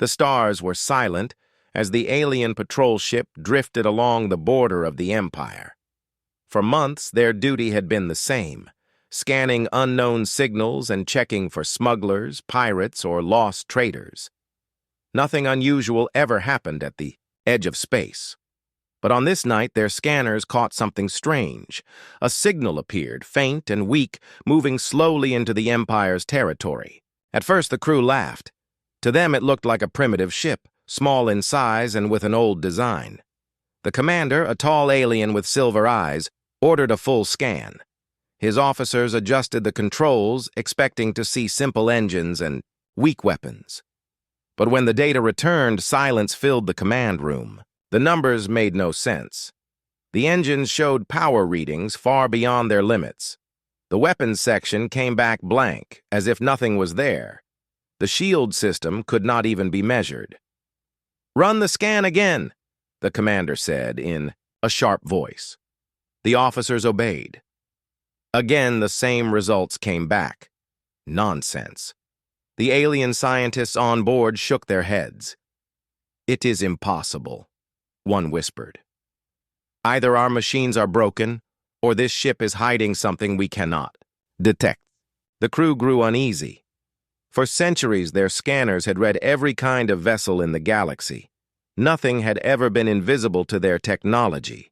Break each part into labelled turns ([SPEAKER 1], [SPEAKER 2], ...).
[SPEAKER 1] The stars were silent as the alien patrol ship drifted along the border of the Empire. For months, their duty had been the same, scanning unknown signals and checking for smugglers, pirates, or lost traders. Nothing unusual ever happened at the edge of space. But on this night, their scanners caught something strange. A signal appeared, faint and weak, moving slowly into the Empire's territory. At first, the crew laughed. To them, it looked like a primitive ship, small in size and with an old design. The commander, a tall alien with silver eyes, ordered a full scan. His officers adjusted the controls, expecting to see simple engines and weak weapons. But when the data returned, silence filled the command room. The numbers made no sense. The engines showed power readings far beyond their limits. The weapons section came back blank, as if nothing was there. The shield system could not even be measured. "Run the scan again," the commander said in a sharp voice. The officers obeyed. Again, the same results came back. Nonsense. The alien scientists on board shook their heads. "It is impossible," one whispered. "Either our machines are broken, or this ship is hiding something we cannot detect." The crew grew uneasy. For centuries, their scanners had read every kind of vessel in the galaxy. Nothing had ever been invisible to their technology.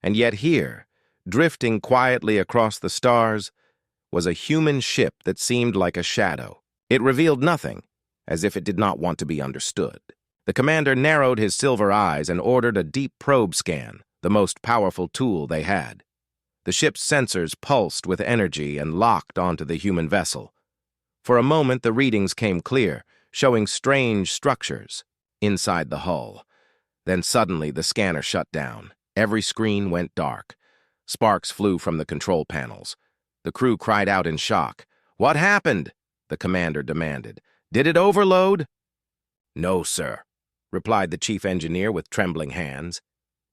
[SPEAKER 1] And yet here, drifting quietly across the stars, was a human ship that seemed like a shadow. It revealed nothing, as if it did not want to be understood. The commander narrowed his silver eyes and ordered a deep probe scan, the most powerful tool they had. The ship's sensors pulsed with energy and locked onto the human vessel. For a moment, the readings came clear, showing strange structures inside the hull. Then suddenly, the scanner shut down. Every screen went dark. Sparks flew from the control panels. The crew cried out in shock. "What happened?" the commander demanded. "Did it overload?" "No, sir," replied the chief engineer with trembling hands.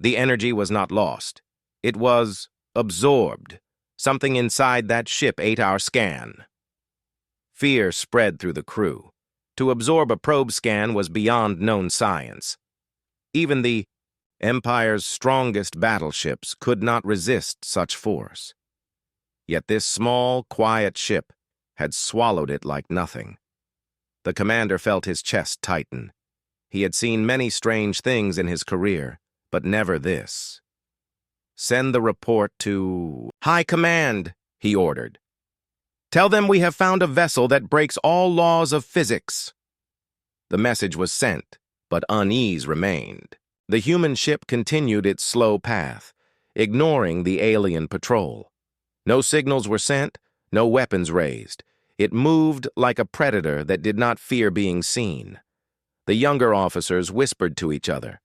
[SPEAKER 1] "The energy was not lost. It was absorbed. Something inside that ship ate our scan." Fear spread through the crew. To absorb a probe scan was beyond known science. Even the Empire's strongest battleships could not resist such force. Yet this small, quiet ship had swallowed it like nothing. The commander felt his chest tighten. He had seen many strange things in his career, but never this. "Send the report to High Command," he ordered. "Tell them we have found a vessel that breaks all laws of physics." The message was sent, but unease remained. The human ship continued its slow path, ignoring the alien patrol. No signals were sent, no weapons raised. It moved like a predator that did not fear being seen. The younger officers whispered to each other.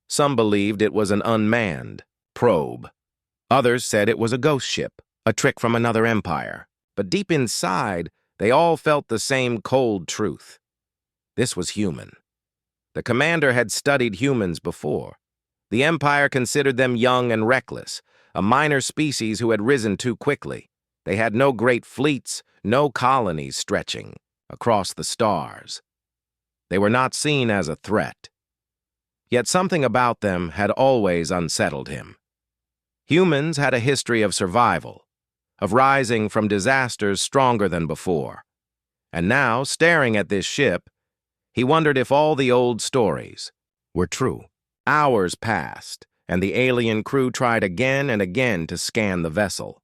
[SPEAKER 1] Some believed it was an unmanned probe. Others said it was a ghost ship, a trick from another empire. But deep inside, they all felt the same cold truth. This was human. The commander had studied humans before. The Empire considered them young and reckless, a minor species who had risen too quickly. They had no great fleets, no colonies stretching across the stars. They were not seen as a threat. Yet something about them had always unsettled him. Humans had a history of survival, of rising from disasters stronger than before. And now, staring at this ship, he wondered if all the old stories were true. Hours passed, and the alien crew tried again and again to scan the vessel.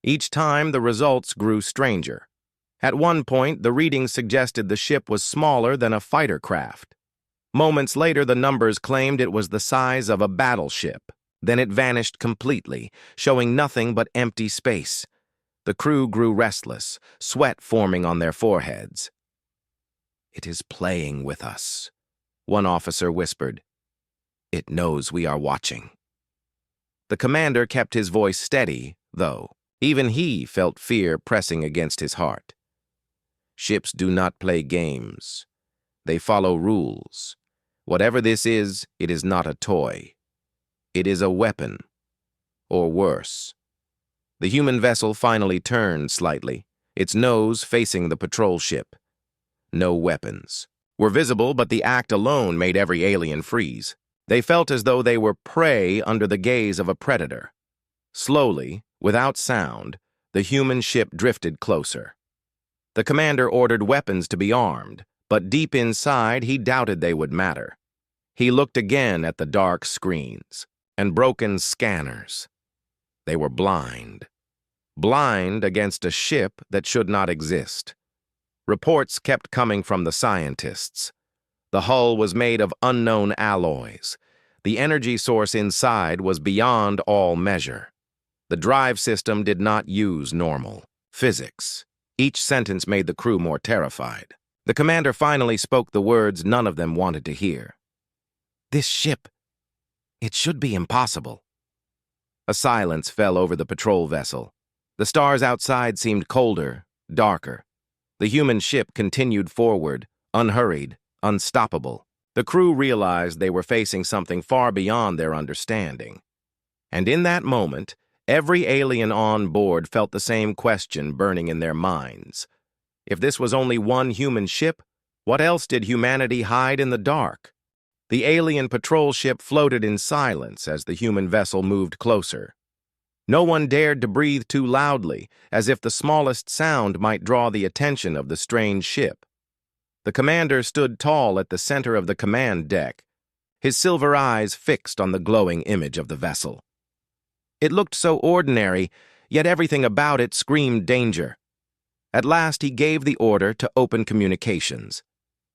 [SPEAKER 1] Each time, the results grew stranger. At one point, the readings suggested the ship was smaller than a fighter craft. Moments later, the numbers claimed it was the size of a battleship. Then it vanished completely, showing nothing but empty space. The crew grew restless, sweat forming on their foreheads. "It is playing with us," one officer whispered. "It knows we are watching." The commander kept his voice steady, though. Even he felt fear pressing against his heart. "Ships do not play games. They follow rules. Whatever this is, it is not a toy. It is a weapon, or worse." The human vessel finally turned slightly, its nose facing the patrol ship. No weapons, were visible, but the act alone made every alien freeze. They felt as though they were prey under the gaze of a predator. Slowly, without sound, the human ship drifted closer. The commander ordered weapons to be armed, but deep inside he doubted they would matter. He looked again at the dark screens and broken scanners. They were blind. Blind against a ship that should not exist. Reports kept coming from the scientists. The hull was made of unknown alloys. The energy source inside was beyond all measure. The drive system did not use normal physics. Each sentence made the crew more terrified. The commander finally spoke the words none of them wanted to hear. "This ship, it should be impossible." A silence fell over the patrol vessel. The stars outside seemed colder, darker. The human ship continued forward, unhurried, unstoppable. The crew realized they were facing something far beyond their understanding. And in that moment, every alien on board felt the same question burning in their minds. If this was only one human ship, what else did humanity hide in the dark? The alien patrol ship floated in silence as the human vessel moved closer. No one dared to breathe too loudly, as if the smallest sound might draw the attention of the strange ship. The commander stood tall at the center of the command deck, his silver eyes fixed on the glowing image of the vessel. It looked so ordinary, yet everything about it screamed danger. At last he gave the order to open communications.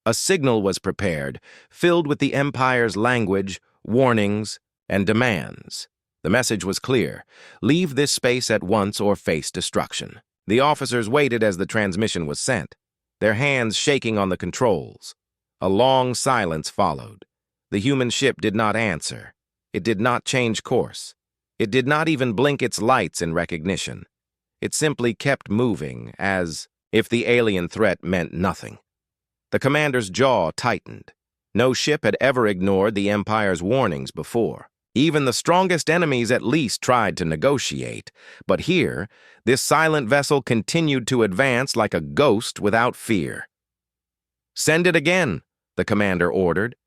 [SPEAKER 1] A signal was prepared, filled with the Empire's language, warnings, and demands. The message was clear: leave this space at once or face destruction. The officers waited as the transmission was sent, their hands shaking on the controls. A long silence followed. The human ship did not answer. It did not change course. It did not even blink its lights in recognition. It simply kept moving, as if the alien threat meant nothing. The commander's jaw tightened. No ship had ever ignored the Empire's warnings before. Even the strongest enemies at least tried to negotiate. But here, this silent vessel continued to advance like a ghost without fear. "Send it again," the commander ordered.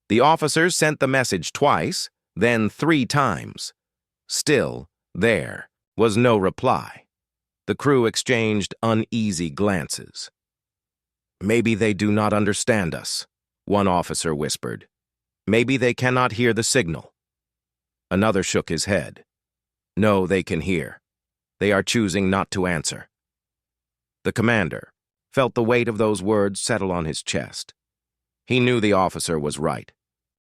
[SPEAKER 1] The officers sent the message twice, then 3 times. Still, there was no reply. The crew exchanged uneasy glances. "Maybe they do not understand us," one officer whispered. "Maybe they cannot hear the signal." Another shook his head. "No, they can hear. They are choosing not to answer." The commander felt the weight of those words settle on his chest. He knew the officer was right.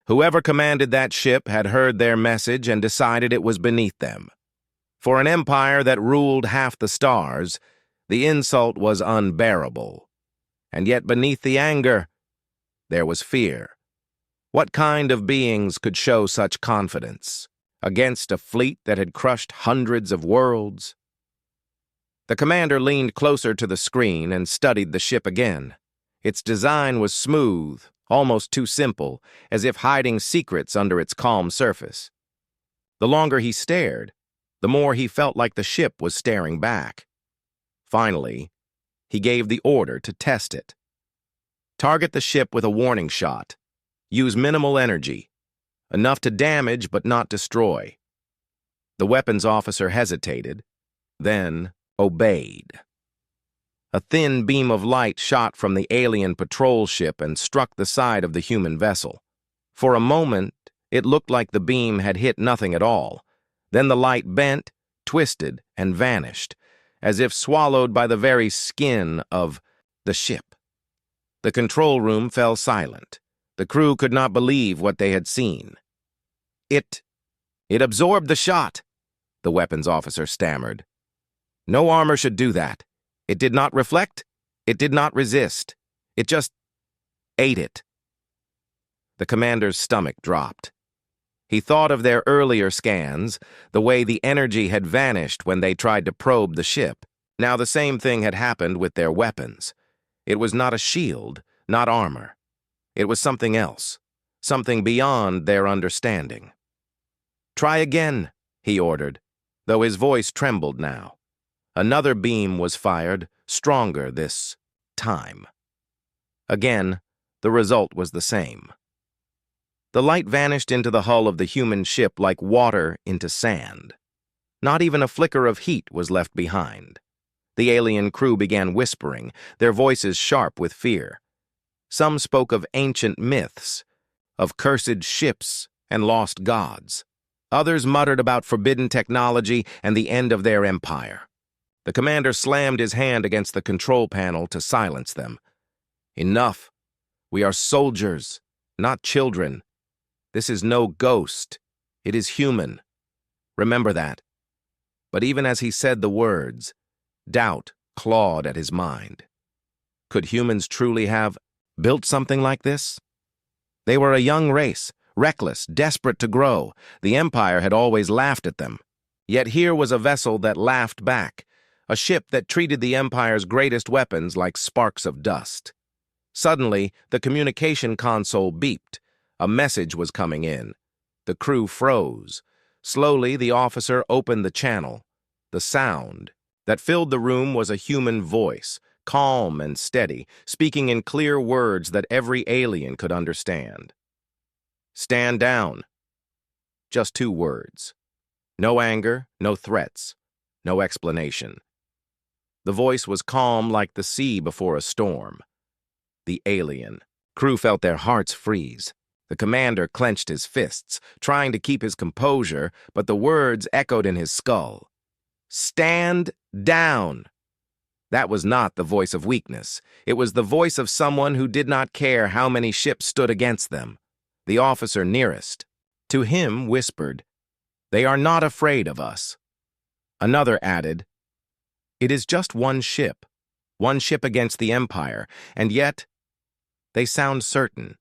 [SPEAKER 1] Whoever commanded that ship had heard their message and decided it was beneath them. For an empire that ruled half the stars, the insult was unbearable. And yet beneath the anger, there was fear. What kind of beings could show such confidence against a fleet that had crushed hundreds of worlds? The commander leaned closer to the screen and studied the ship again. Its design was smooth, almost too simple, as if hiding secrets under its calm surface. The longer he stared, the more he felt like the ship was staring back. Finally, he gave the order to test it. Target the ship with a warning shot. Use minimal energy, enough to damage but not destroy. The weapons officer hesitated, then obeyed. A thin beam of light shot from the alien patrol ship and struck the side of the human vessel. For a moment, it looked like the beam had hit nothing at all. Then the light bent, twisted, and vanished, as if swallowed by the very skin of the ship. The control room fell silent. The crew could not believe what they had seen. It absorbed the shot," the weapons officer stammered. "No armor should do that. It did not reflect. It did not resist. It just ate it." The commander's stomach dropped. He thought of their earlier scans, the way the energy had vanished when they tried to probe the ship. Now the same thing had happened with their weapons. It was not a shield, not armor. It was something else, something beyond their understanding. "Try again," he ordered, though his voice trembled now. Another beam was fired, stronger this time. Again, The result was the same. The light vanished into the hull of the human ship like water into sand. Not even a flicker of heat was left behind. The alien crew began whispering, their voices sharp with fear. Some spoke of ancient myths, of cursed ships and lost gods. Others muttered about forbidden technology and the end of their empire. The commander slammed his hand against the control panel to silence them. Enough. We are soldiers, not children. This is no ghost. It is human. Remember that. But even as he said the words, doubt clawed at his mind. Could humans truly have built something like this? They were a young race, reckless, desperate to grow. The Empire had always laughed at them. Yet here was a vessel that laughed back, a ship that treated the Empire's greatest weapons like sparks of dust. Suddenly, the communication console beeped. A message was coming in. The crew froze. Slowly, the officer opened the channel. The sound that filled the room was a human voice, calm and steady, speaking in clear words that every alien could understand. Stand down. Just 2 words. No anger, no threats, no explanation. The voice was calm like the sea before a storm. The alien. Crew felt their hearts freeze. The commander clenched his fists, trying to keep his composure, but the words echoed in his skull. Stand down. That was not the voice of weakness. It was the voice of someone who did not care how many ships stood against them. The officer nearest, to him, whispered, "They are not afraid of us." Another added, "It is just one ship against the Empire, and yet they sound certain."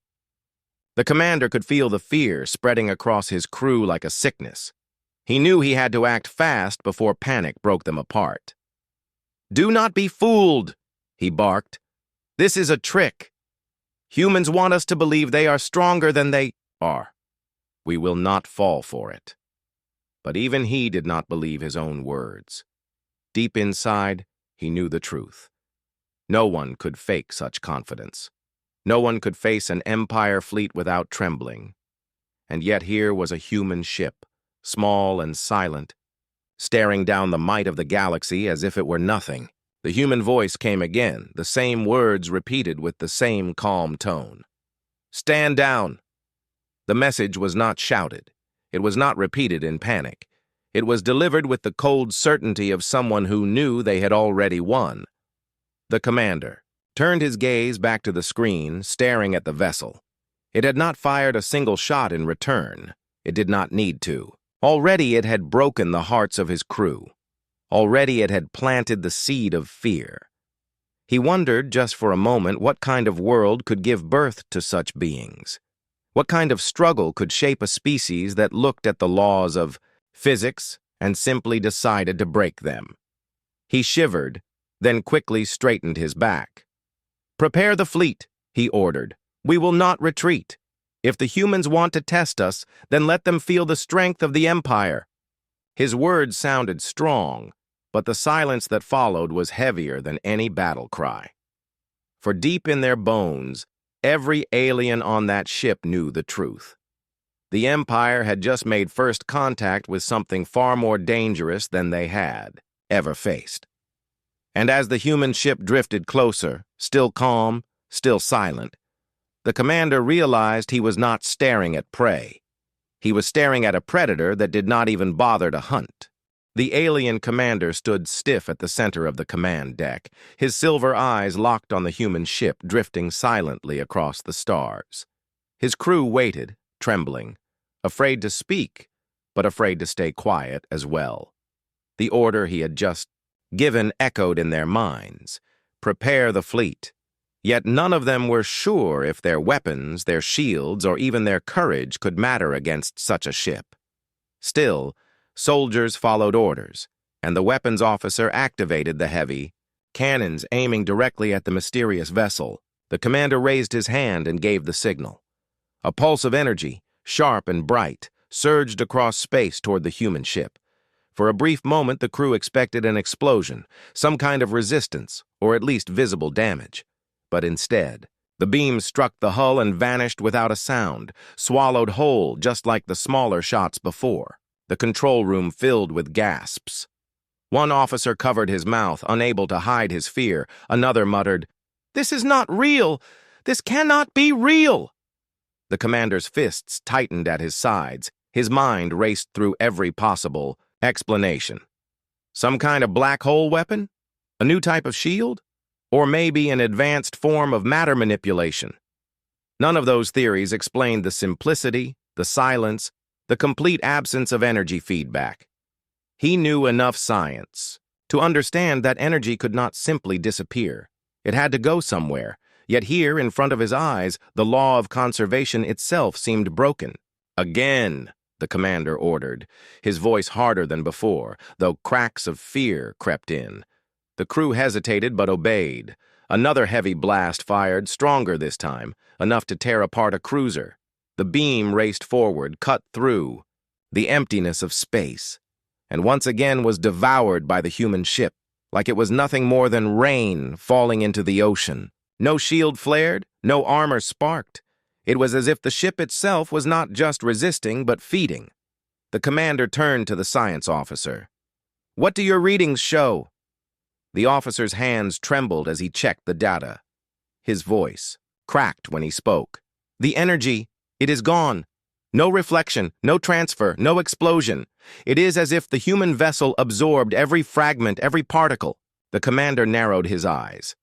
[SPEAKER 1] The commander could feel the fear spreading across his crew like a sickness. He knew he had to act fast before panic broke them apart. "Do not be fooled," he barked. "This is a trick. Humans want us to believe they are stronger than they are. We will not fall for it." But even he did not believe his own words. Deep inside, he knew the truth. No one could fake such confidence. No one could face an Empire fleet without trembling. And yet here was a human ship, small and silent, staring down the might of the galaxy as if it were nothing. The human voice came again, the same words repeated with the same calm tone. "Stand down." The message was not shouted. It was not repeated in panic. It was delivered with the cold certainty of someone who knew they had already won. The commander turned his gaze back to the screen, staring at the vessel. It had not fired a single shot in return. It did not need to. Already it had broken the hearts of his crew. Already it had planted the seed of fear. He wondered just for a moment what kind of world could give birth to such beings. What kind of struggle could shape a species that looked at the laws of physics and simply decided to break them? He shivered, then quickly straightened his back. "Prepare the fleet," he ordered. "We will not retreat. If the humans want to test us, then let them feel the strength of the Empire." His words sounded strong, but the silence that followed was heavier than any battle cry. For deep in their bones, every alien on that ship knew the truth. The Empire had just made first contact with something far more dangerous than they had ever faced. And as the human ship drifted closer, still calm, still silent, the commander realized he was not staring at prey. He was staring at a predator that did not even bother to hunt. The alien commander stood stiff at the center of the command deck, his silver eyes locked on the human ship drifting silently across the stars. His crew waited, trembling, afraid to speak, but afraid to stay quiet as well. The order he had just given echoed in their minds. Prepare the fleet. Yet none of them were sure if their weapons, their shields, or even their courage could matter against such a ship. Still, soldiers followed orders, and the weapons officer activated the heavy cannons aiming directly at the mysterious vessel. The commander raised his hand and gave the signal. A pulse of energy, sharp and bright, surged across space toward the human ship. For a brief moment, the crew expected an explosion, some kind of resistance, or at least visible damage. But instead, The beam struck the hull and vanished without a sound, swallowed whole just like the smaller shots before. The control room filled with gasps. One officer covered his mouth, unable to hide his fear. Another muttered, "This is not real! This cannot be real!" The commander's fists tightened at his sides. His mind raced through every possible explanation. Some kind of black hole weapon? A new type of shield? Or maybe an advanced form of matter manipulation? None of those theories explained the simplicity, the silence, the complete absence of energy feedback. He knew enough science to understand that energy could not simply disappear. It had to go somewhere, yet here, in front of his eyes, the law of conservation itself seemed broken. "Again," the commander ordered, his voice harder than before, though cracks of fear crept in. The crew hesitated but obeyed. Another heavy blast fired, stronger this time, enough to tear apart a cruiser. The beam raced forward, cut through the emptiness of space, and once again was devoured by the human ship, like it was nothing more than rain falling into the ocean. No shield flared, no armor sparked. It was as if the ship itself was not just resisting, but feeding. The commander turned to the science officer. "What do your readings show?" The officer's hands trembled as he checked the data. His voice cracked when he spoke. "The energy, it is gone. No reflection, no transfer, no explosion. It is as if the human vessel absorbed every fragment, every particle." The commander narrowed his eyes.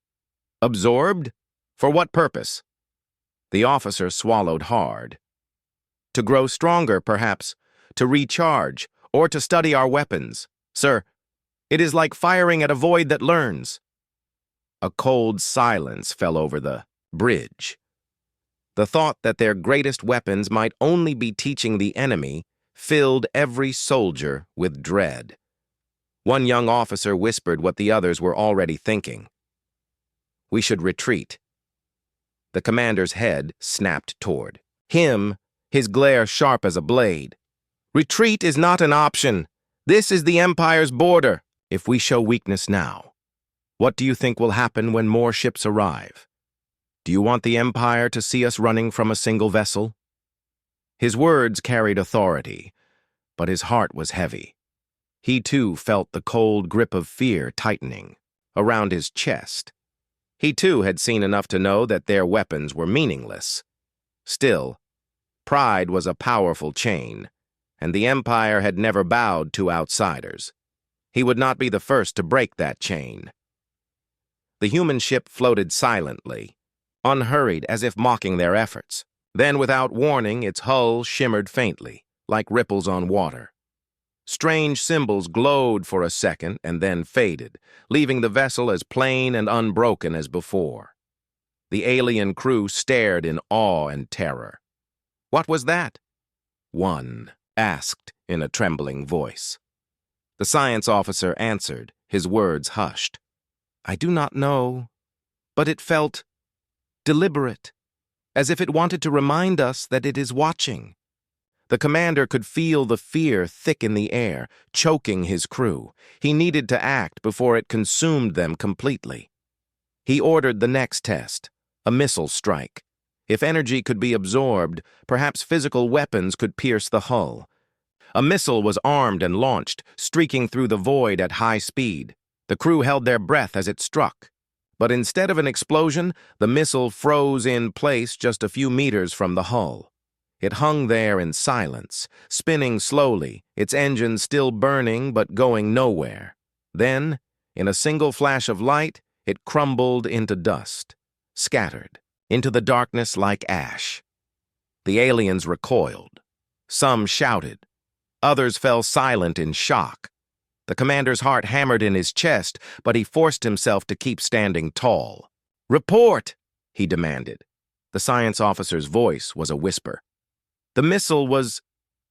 [SPEAKER 1] "Absorbed? For what purpose?" The officer swallowed hard. "To grow stronger, perhaps. To recharge, or to study our weapons. Sir, it is like firing at a void that learns." A cold silence fell over the bridge. The thought that their greatest weapons might only be teaching the enemy filled every soldier with dread. One young officer whispered what the others were already thinking. "We should retreat." The commander's head snapped toward him, his glare sharp as a blade. "Retreat is not an option. This is the Empire's border. If we show weakness now, what do you think will happen when more ships arrive? Do you want the Empire to see us running from a single vessel?" His words carried authority, but his heart was heavy. He too felt the cold grip of fear tightening around his chest. He too had seen enough to know that their weapons were meaningless. Still, pride was a powerful chain, and the Empire had never bowed to outsiders. He would not be the first to break that chain. The human ship floated silently, unhurried as if mocking their efforts. Then, without warning, its hull shimmered faintly, like ripples on water. Strange symbols glowed for a second and then faded, leaving the vessel as plain and unbroken as before. The alien crew stared in awe and terror. "What was that?" one asked in a trembling voice. The science officer answered, his words hushed. "I do not know, but it felt deliberate, as if it wanted to remind us that it is watching." The commander could feel the fear thick in the air, choking his crew. He needed to act before it consumed them completely. He ordered the next test, a missile strike. If energy could be absorbed, perhaps physical weapons could pierce the hull. A missile was armed and launched, streaking through the void at high speed. The crew held their breath as it struck. But instead of an explosion, the missile froze in place just a few meters from the hull. It hung there in silence, spinning slowly, its engine still burning but going nowhere. Then, in a single flash of light, it crumbled into dust, scattered into the darkness like ash. The aliens recoiled. Some shouted. Others fell silent in shock. The commander's heart hammered in his chest, but he forced himself to keep standing tall. "Report!" he demanded. The science officer's voice was a whisper. The missile was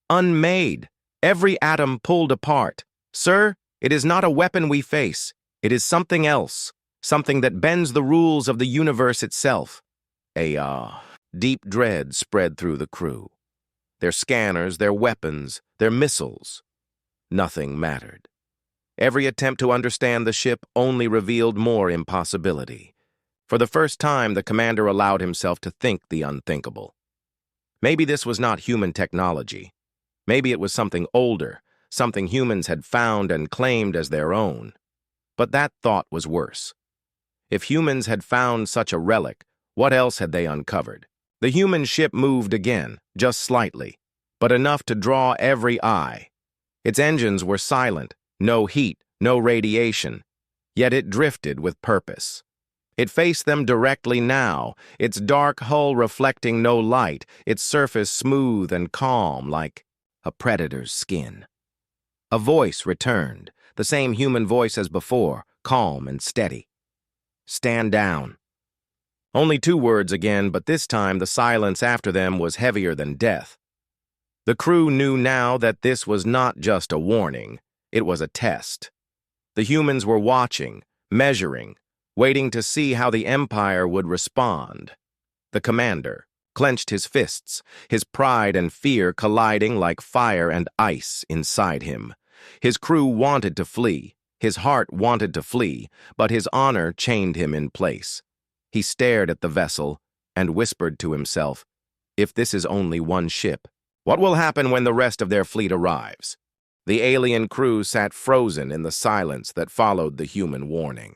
[SPEAKER 1] unmade, every atom pulled apart. "Sir, it is not a weapon we face. It is something else, something that bends the rules of the universe itself." A deep dread spread through the crew. Their scanners, their weapons, their missiles. Nothing mattered. Every attempt to understand the ship only revealed more impossibility. For the first time, the commander allowed himself to think the unthinkable. Maybe this was not human technology. Maybe it was something older, something humans had found and claimed as their own. But that thought was worse. If humans had found such a relic, what else had they uncovered? The human ship moved again, just slightly, but enough to draw every eye. Its engines were silent, no heat, no radiation, yet it drifted with purpose. It faced them directly now, its dark hull reflecting no light, its surface smooth and calm like a predator's skin. A voice returned, the same human voice as before, calm and steady. "Stand down." Only 2 words again, but this time the silence after them was heavier than death. The crew knew now that this was not just a warning, it was a test. The humans were watching, measuring, waiting to see how the Empire would respond. The commander clenched his fists, his pride and fear colliding like fire and ice inside him. His crew wanted to flee, his heart wanted to flee, but his honor chained him in place. He stared at the vessel and whispered to himself, "If this is only one ship, what will happen when the rest of their fleet arrives?" The alien crew sat frozen in the silence that followed the human warning.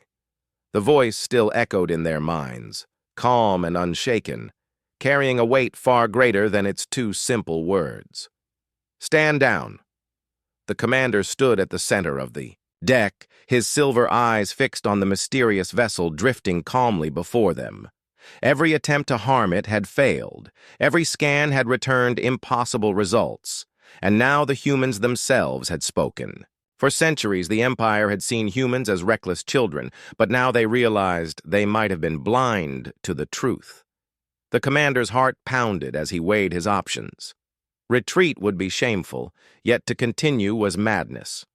[SPEAKER 1] The voice still echoed in their minds, calm and unshaken, carrying a weight far greater than its 2 simple words. "Stand down." The commander stood at the center of the deck, his silver eyes fixed on the mysterious vessel drifting calmly before them. Every attempt to harm it had failed. Every scan had returned impossible results. And now the humans themselves had spoken. For centuries, the Empire had seen humans as reckless children, but now they realized they might have been blind to the truth. The commander's heart pounded as he weighed his options. Retreat would be shameful, yet to continue was madness.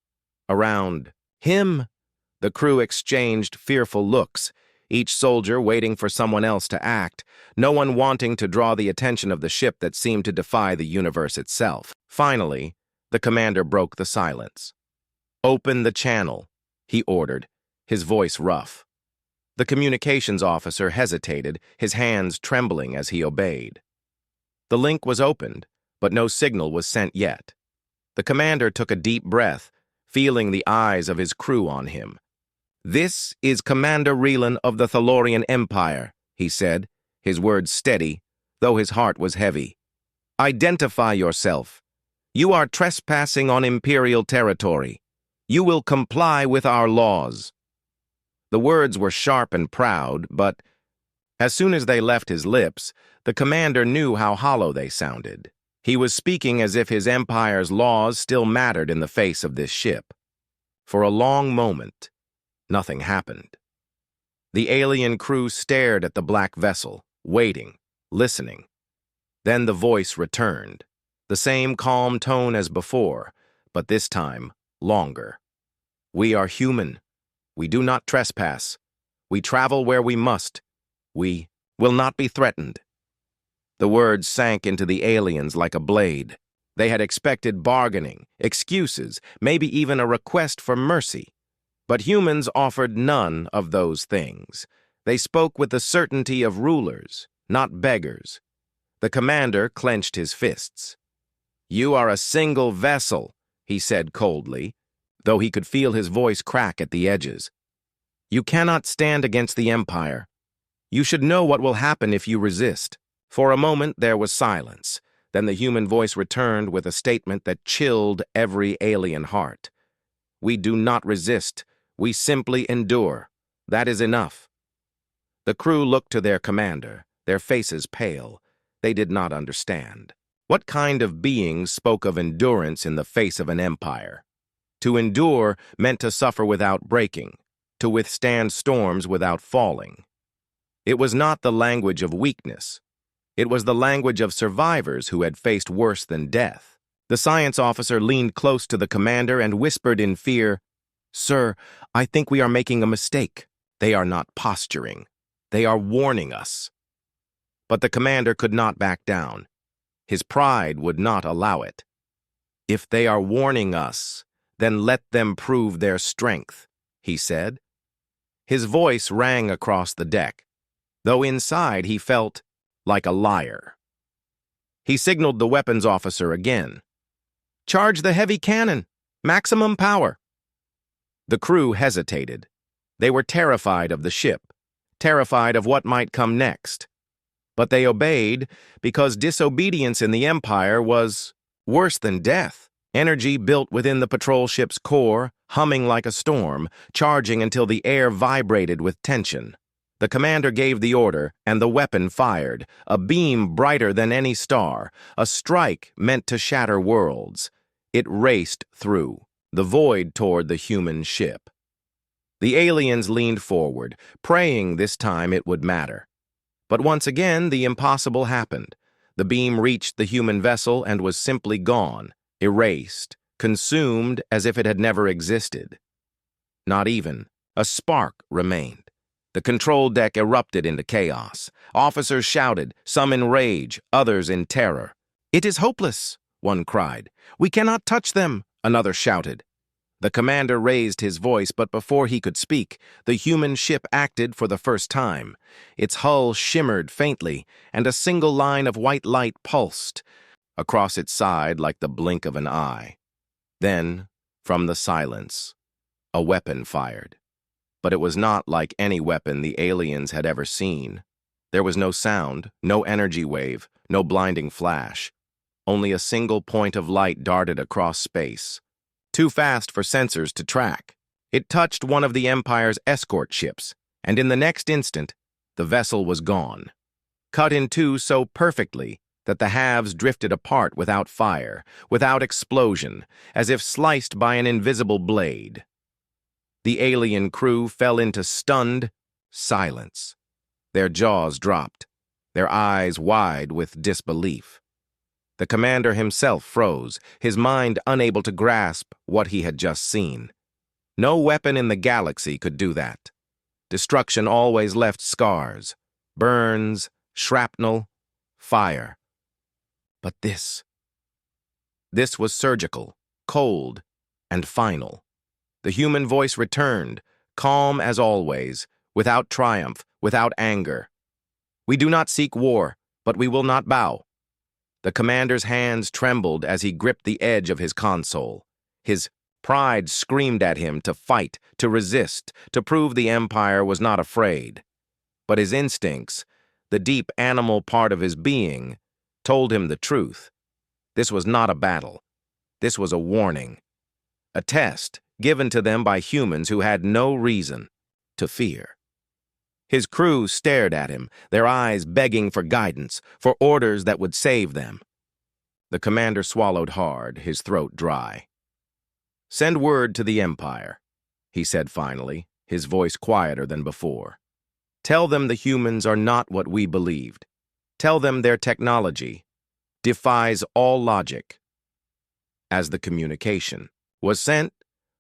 [SPEAKER 1] Around him, the crew exchanged fearful looks, each soldier waiting for someone else to act, no one wanting to draw the attention of the ship that seemed to defy the universe itself. Finally, the commander broke the silence. "Open the channel," he ordered, his voice rough. The communications officer hesitated, his hands trembling as he obeyed. The link was opened, but no signal was sent yet. The commander took a deep breath, feeling the eyes of his crew on him. "This is Commander Relan of the Thalorian Empire," he said, his words steady, though his heart was heavy. "Identify yourself. You are trespassing on Imperial territory. You will comply with our laws." The words were sharp and proud, but as soon as they left his lips, the commander knew how hollow they sounded. He was speaking as if his empire's laws still mattered in the face of this ship. For a long moment, nothing happened. The alien crew stared at the black vessel, waiting, listening. Then the voice returned, the same calm tone as before, but this time longer. "We are human. We do not trespass. We travel where we must. We will not be threatened." The words sank into the aliens like a blade. They had expected bargaining, excuses, maybe even a request for mercy. But humans offered none of those things. They spoke with the certainty of rulers, not beggars. The commander clenched his fists. "You are a single vessel," he said coldly, though he could feel his voice crack at the edges. "You cannot stand against the Empire. You should know what will happen if you resist." For a moment there was silence. Then the human voice returned with a statement that chilled every alien heart. "We do not resist. We simply endure. That is enough." The crew looked to their commander, their faces pale. They did not understand. What kind of beings spoke of endurance in the face of an empire? To endure meant to suffer without breaking, to withstand storms without falling. It was not the language of weakness. It was the language of survivors who had faced worse than death. The science officer leaned close to the commander and whispered in fear, "Sir, I think we are making a mistake. They are not posturing. They are warning us." But the commander could not back down. His pride would not allow it. "If they are warning us, then let them prove their strength," he said. His voice rang across the deck, though inside he felt like a liar. He signaled the weapons officer again. "Charge the heavy cannon! Maximum power!" The crew hesitated. They were terrified of the ship, terrified of what might come next. But they obeyed because disobedience in the Empire was worse than death. Energy built within the patrol ship's core, humming like a storm, charging until the air vibrated with tension. The commander gave the order, and the weapon fired, a beam brighter than any star, a strike meant to shatter worlds. It raced through the void toward the human ship. The aliens leaned forward, praying this time it would matter. But once again, the impossible happened. The beam reached the human vessel and was simply gone, erased, consumed as if it had never existed. Not even a spark remained. The control deck erupted into chaos. Officers shouted, some in rage, others in terror. "It is hopeless," one cried. "We cannot touch them," another shouted. The commander raised his voice, but before he could speak, the human ship acted for the first time. Its hull shimmered faintly, and a single line of white light pulsed across its side like the blink of an eye. Then, from the silence, a weapon fired. But it was not like any weapon the aliens had ever seen. There was no sound, no energy wave, no blinding flash. Only a single point of light darted across space, too fast for sensors to track. It touched one of the Empire's escort ships, and in the next instant, the vessel was gone. Cut in two so perfectly that the halves drifted apart without fire, without explosion, as if sliced by an invisible blade. The alien crew fell into stunned silence. Their jaws dropped, their eyes wide with disbelief. The commander himself froze, his mind unable to grasp what he had just seen. No weapon in the galaxy could do that. Destruction always left scars, burns, shrapnel, fire. But this was surgical, cold, and final. The human voice returned, calm as always, without triumph, without anger. "We do not seek war, but we will not bow." The commander's hands trembled as he gripped the edge of his console. His pride screamed at him to fight, to resist, to prove the Empire was not afraid. But his instincts, the deep animal part of his being, told him the truth. This was not a battle. This was a warning. A test given to them by humans who had no reason to fear. His crew stared at him, their eyes begging for guidance, for orders that would save them. The commander swallowed hard, his throat dry. "Send word to the Empire," he said finally, his voice quieter than before. "Tell them the humans are not what we believed. Tell them their technology defies all logic." As the communication was sent,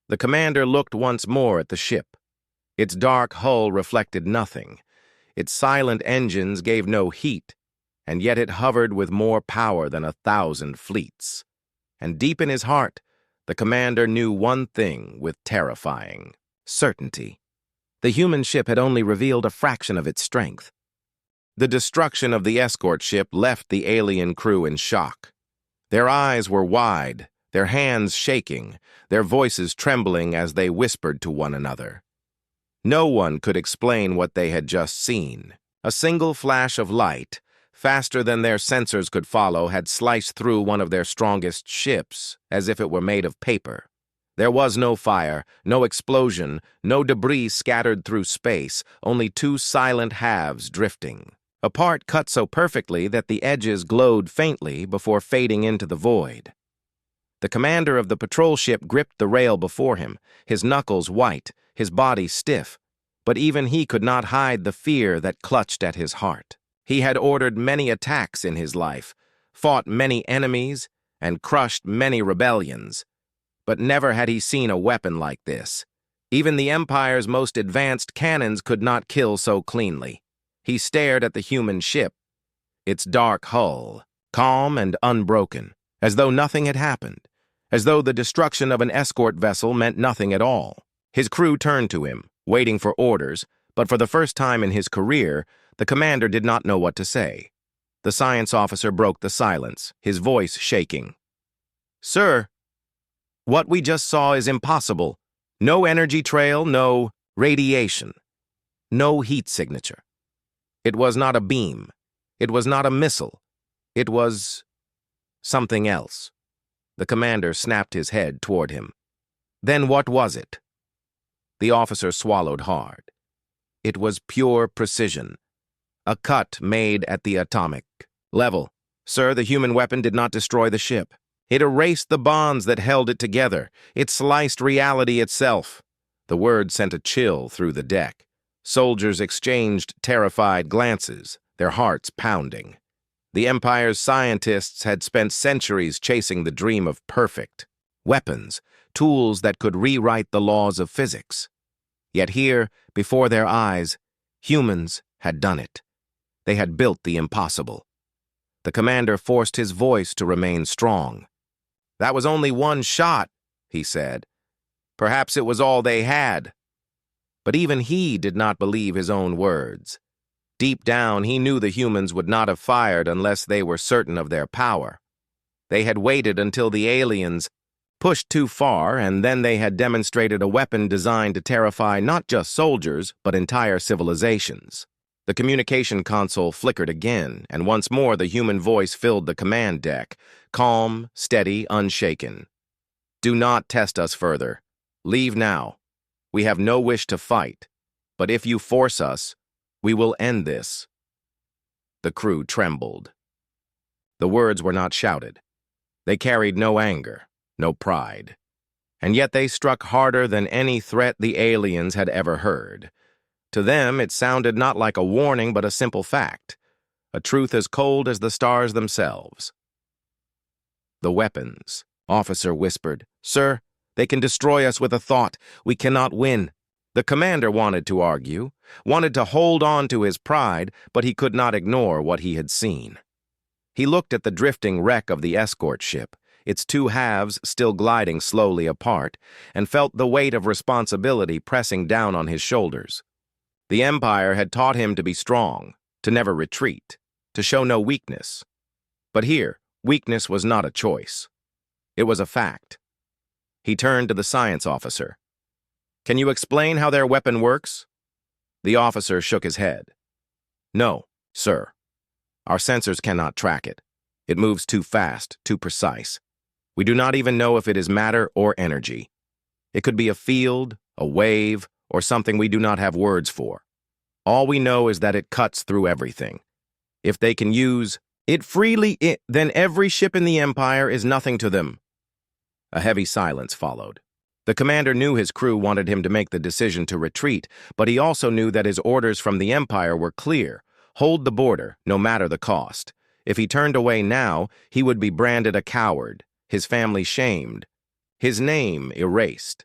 [SPEAKER 1] the commander looked once more at the ship. Its dark hull reflected nothing. Its silent engines gave no heat, and yet it hovered with more power than 1,000 fleets. And deep in his heart, the commander knew one thing with terrifying certainty. The human ship had only revealed a fraction of its strength. The destruction of the escort ship left the alien crew in shock. Their eyes were wide, their hands shaking, their voices trembling as they whispered to one another. No one could explain what they had just seen. A single flash of light, faster than their sensors could follow, had sliced through one of their strongest ships, as if it were made of paper. There was no fire, no explosion, no debris scattered through space, only two silent halves drifting. A part cut so perfectly that the edges glowed faintly before fading into the void. The commander of the patrol ship gripped the rail before him, his knuckles white, his body stiff, but even he could not hide the fear that clutched at his heart. He had ordered many attacks in his life, fought many enemies, and crushed many rebellions. But never had he seen a weapon like this. Even the Empire's most advanced cannons could not kill so cleanly. He stared at the human ship, its dark hull, calm and unbroken, as though nothing had happened, as though the destruction of an escort vessel meant nothing at all. His crew turned to him, waiting for orders, but for the first time in his career, The commander did not know what to say. The science officer broke the silence, his voice shaking. "Sir, what we just saw is impossible. No energy trail, no radiation, no heat signature. It was not a beam. It was not a missile. It was something else." The commander snapped his head toward him. "Then what was it?" The officer swallowed hard. It was pure precision. A cut made at the atomic level. Sir, the human weapon did not destroy the ship. It erased the bonds that held it together. It sliced reality itself. The word sent a chill through the deck. Soldiers exchanged terrified glances, their hearts pounding. The Empire's scientists had spent centuries chasing the dream of perfect weapons, tools that could rewrite the laws of physics. Yet here, before their eyes, humans had done it. They had built the impossible. The commander forced his voice to remain strong. "That was only one shot," he said. "Perhaps it was all they had." But even he did not believe his own words. Deep down, he knew the humans would not have fired unless they were certain of their power. They had waited until the aliens pushed too far, and then they had demonstrated a weapon designed to terrify not just soldiers, but entire civilizations. The communication console flickered again, and once more the human voice filled the command deck, calm, steady, unshaken. "Do not test us further. Leave now. We have no wish to fight, but if you force us, we will end this." The crew trembled. The words were not shouted. They carried no anger, no pride. And yet they struck harder than any threat the aliens had ever heard. To them, it sounded not like a warning, but a simple fact, a truth as cold as the stars themselves. "The weapons," officer whispered. "Sir, they can destroy us with a thought. We cannot win." The commander wanted to argue, wanted to hold on to his pride, but he could not ignore what he had seen. He looked at the drifting wreck of the escort ship, its two halves still gliding slowly apart, and felt the weight of responsibility pressing down on his shoulders. The Empire had taught him to be strong, to never retreat, to show no weakness. But here, weakness was not a choice. It was a fact. He turned to the science officer. "Can you explain how their weapon works?" The officer shook his head. "No, sir. Our sensors cannot track it. It moves too fast, too precise. We do not even know if it is matter or energy. It could be a field, a wave, or something we do not have words for. All we know is that it cuts through everything. If they can use it freely, then every ship in the Empire is nothing to them." A heavy silence followed. The commander knew his crew wanted him to make the decision to retreat, but he also knew that his orders from the Empire were clear: hold the border, no matter the cost. If he turned away now, he would be branded a coward, his family shamed, his name erased.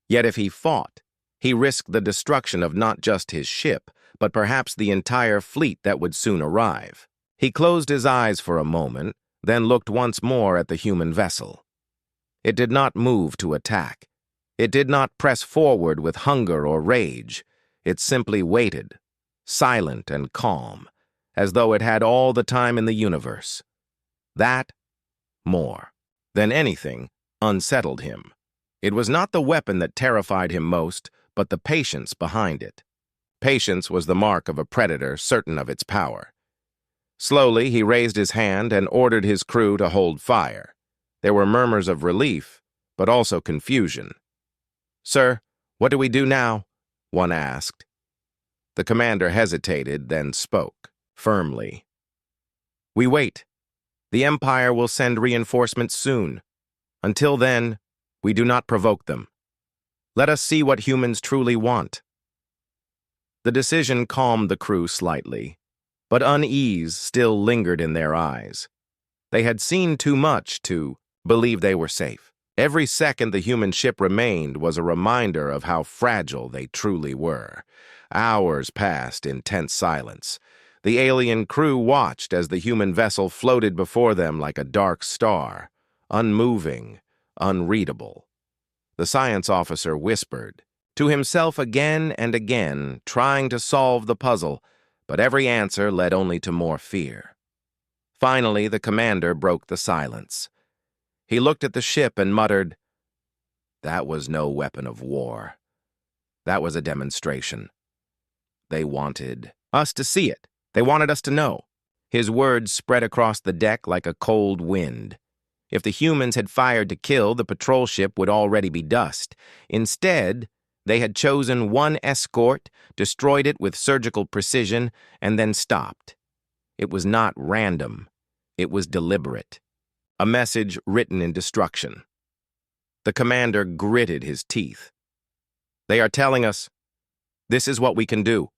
[SPEAKER 1] Yet if he fought, he risked the destruction of not just his ship, but perhaps the entire fleet that would soon arrive. He closed his eyes for a moment, then looked once more at the human vessel. It did not move to attack. It did not press forward with hunger or rage. It simply waited, silent and calm, as though it had all the time in the universe. That, more than anything, unsettled him. It was not the weapon that terrified him most, but the patience behind it. Patience was the mark of a predator certain of its power. Slowly, he raised his hand and ordered his crew to hold fire. There were murmurs of relief, but also confusion. "Sir, what do we do now?" one asked. The commander hesitated, then spoke, firmly. "We wait. The Empire will send reinforcements soon. Until then, we do not provoke them. Let us see what humans truly want." The decision calmed the crew slightly, but unease still lingered in their eyes. They had seen too much to believe they were safe. Every second the human ship remained was a reminder of how fragile they truly were. Hours passed in tense silence. The alien crew watched as the human vessel floated before them like a dark star, unmoving, unreadable. The science officer whispered, to himself again and again, trying to solve the puzzle, But every answer led only to more fear. Finally, the commander broke the silence. He looked at the ship and muttered, "That was no weapon of war. That was a demonstration. They wanted us to see it. They wanted us to know." His words spread across the deck like a cold wind. If the humans had fired to kill, the patrol ship would already be dust. Instead, they had chosen one escort, destroyed it with surgical precision, and then stopped. It was not random. It was deliberate. A message written in destruction. The commander gritted his teeth. "They are telling us, this is what we can do.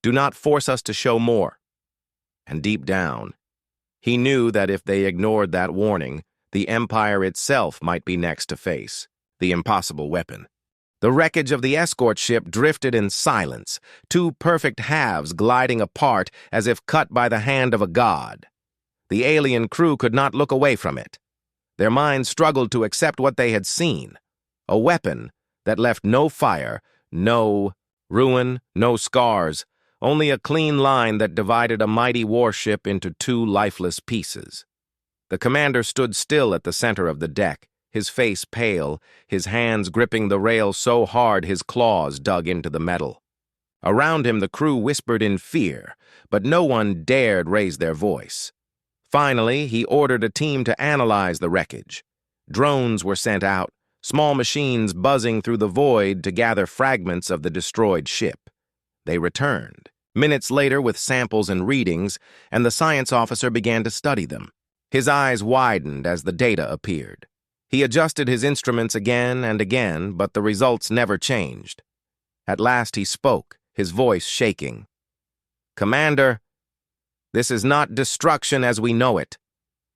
[SPEAKER 1] Do not force us to show more." And deep down, he knew that if they ignored that warning, the Empire itself might be next to face the impossible weapon. The wreckage of the escort ship drifted in silence, two perfect halves gliding apart as if cut by the hand of a god. The alien crew could not look away from it. Their minds struggled to accept what they had seen. A weapon that left no fire, no ruin, no scars, only a clean line that divided a mighty warship into two lifeless pieces. The commander stood still at the center of the deck, his face pale, his hands gripping the rail so hard his claws dug into the metal. Around him the crew whispered in fear, but no one dared raise their voice. Finally, he ordered a team to analyze the wreckage. Drones were sent out, small machines buzzing through the void to gather fragments of the destroyed ship. They returned, minutes later with samples and readings, and the science officer began to study them. His eyes widened as the data appeared. He adjusted his instruments again and again, but the results never changed. At last he spoke, his voice shaking. "Commander, this is not destruction as we know it.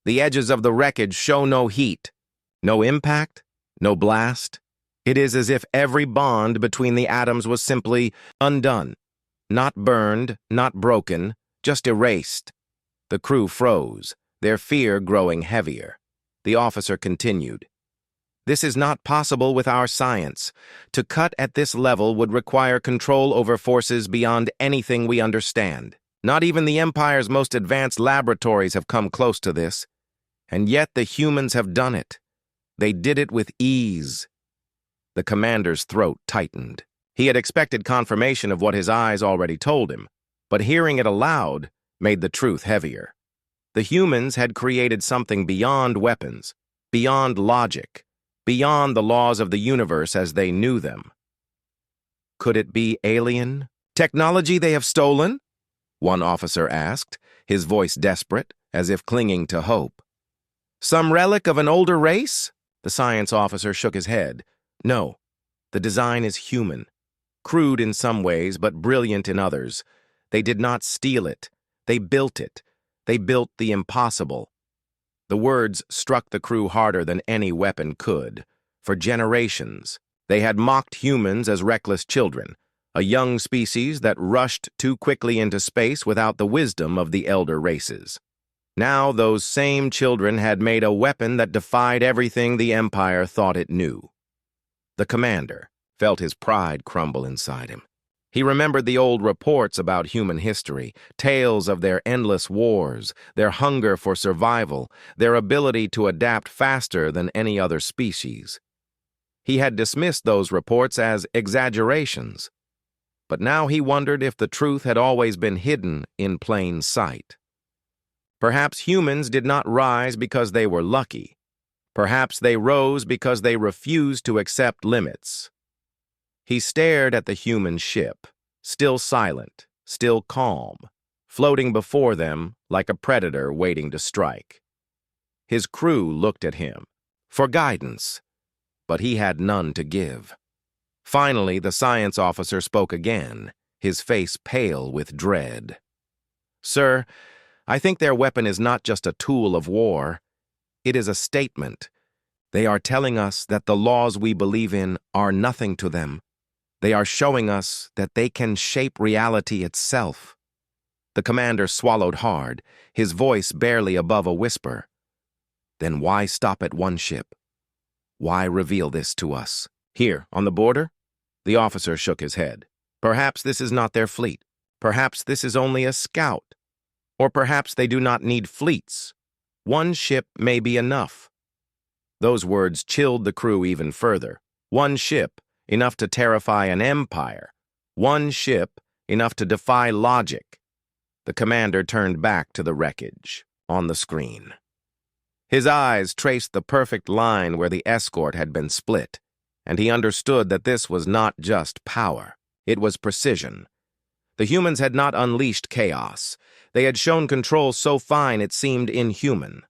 [SPEAKER 1] The edges of the wreckage show no heat, no impact, no blast. It is as if every bond between the atoms was simply undone. Not burned, not broken, just erased." The crew froze, their fear growing heavier. The officer continued. "This is not possible with our science. To cut at this level would require control over forces beyond anything we understand. Not even the Empire's most advanced laboratories have come close to this. And yet the humans have done it. They did it with ease." The commander's throat tightened. He had expected confirmation of what his eyes already told him, but hearing it aloud made the truth heavier. The humans had created something beyond weapons, beyond logic, beyond the laws of the universe as they knew them. Could it be alien technology they have stolen? One officer asked, his voice desperate, as if clinging to hope. Some relic of an older race? The science officer shook his head. No, the design is human. Crude in some ways, but brilliant in others. They did not steal it. They built it. They built the impossible. The words struck the crew harder than any weapon could. For generations, they had mocked humans as reckless children, a young species that rushed too quickly into space without the wisdom of the elder races. Now those same children had made a weapon that defied everything the Empire thought it knew. The commander felt his pride crumble inside him. He remembered the old reports about human history, tales of their endless wars, their hunger for survival, their ability to adapt faster than any other species. He had dismissed those reports as exaggerations, but now he wondered if the truth had always been hidden in plain sight. Perhaps humans did not rise because they were lucky. Perhaps they rose because they refused to accept limits. He stared at the human ship, still silent, still calm, floating before them like a predator waiting to strike. His crew looked at him for guidance, but he had none to give. Finally, the science officer spoke again, his face pale with dread. Sir, I think their weapon is not just a tool of war. It is a statement. They are telling us that the laws we believe in are nothing to them. They are showing us that they can shape reality itself. The commander swallowed hard, his voice barely above a whisper. Then why stop at one ship? Why reveal this to us? Here, on the border? The officer shook his head. Perhaps this is not their fleet. Perhaps this is only a scout. Or perhaps they do not need fleets. One ship may be enough. Those words chilled the crew even further. One ship, enough to terrify an empire. One ship, enough to defy logic. The commander turned back to the wreckage on the screen. His eyes traced the perfect line where the escort had been split, and he understood that this was not just power. It was precision. The humans had not unleashed chaos. They had shown control so fine it seemed inhuman.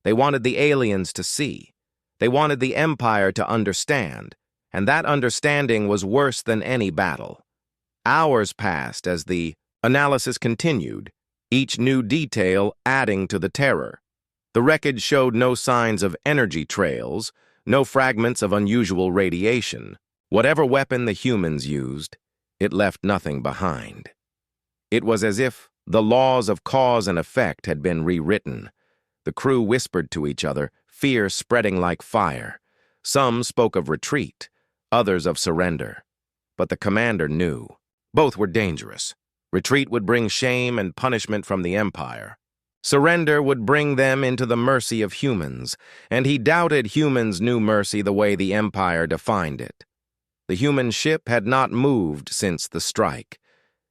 [SPEAKER 1] They wanted the aliens to see. They wanted the Empire to understand, and that understanding was worse than any battle. Hours passed as the analysis continued, each new detail adding to the terror. The wreckage showed no signs of energy trails, no fragments of unusual radiation. Whatever weapon the humans used, it left nothing behind. It was as if the laws of cause and effect had been rewritten. The crew whispered to each other, fear spreading like fire. Some spoke of retreat, others of surrender. But the commander knew. Both were dangerous. Retreat would bring shame and punishment from the Empire. Surrender would bring them into the mercy of humans, and he doubted humans knew mercy the way the Empire defined it. The human ship had not moved since the strike.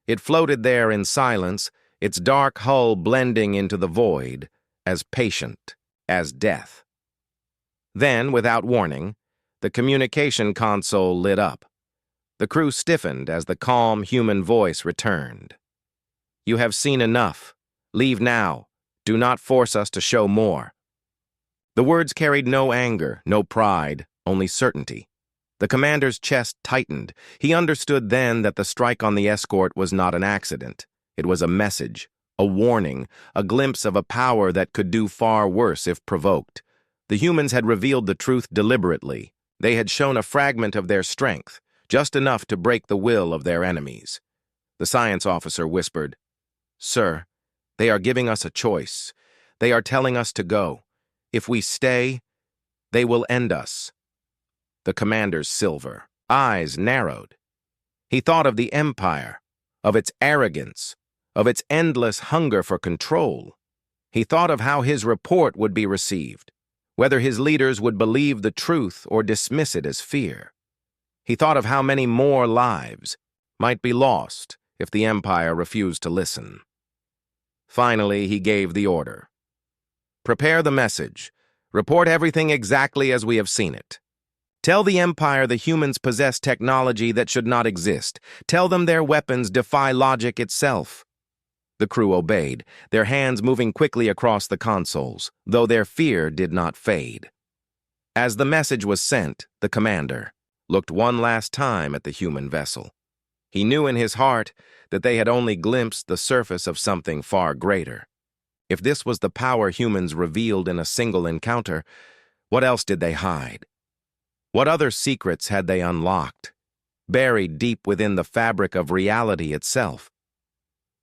[SPEAKER 1] It floated there in silence, its dark hull blending into the void, as patient as death. Then, without warning, the communication console lit up. The crew stiffened as the calm human voice returned. "You have seen enough. Leave now. Do not force us to show more." The words carried no anger, no pride, only certainty. The commander's chest tightened. He understood then that the strike on the escort was not an accident. It was a message, a warning, a glimpse of a power that could do far worse if provoked. The humans had revealed the truth deliberately. They had shown a fragment of their strength, just enough to break the will of their enemies. The science officer whispered, "Sir, they are giving us a choice. They are telling us to go. If we stay, they will end us." The commander's silver eyes narrowed. He thought of the Empire, of its arrogance, of its endless hunger for control. He thought of how his report would be received, whether his leaders would believe the truth or dismiss it as fear. He thought of how many more lives might be lost if the Empire refused to listen. Finally, he gave the order. "Prepare the message. Report everything exactly as we have seen it. Tell the Empire the humans possess technology that should not exist. Tell them their weapons defy logic itself." The crew obeyed, their hands moving quickly across the consoles, though their fear did not fade. As the message was sent, the commander looked one last time at the human vessel. He knew in his heart that they had only glimpsed the surface of something far greater. If this was the power humans revealed in a single encounter, what else did they hide? What other secrets had they unlocked, buried deep within the fabric of reality itself?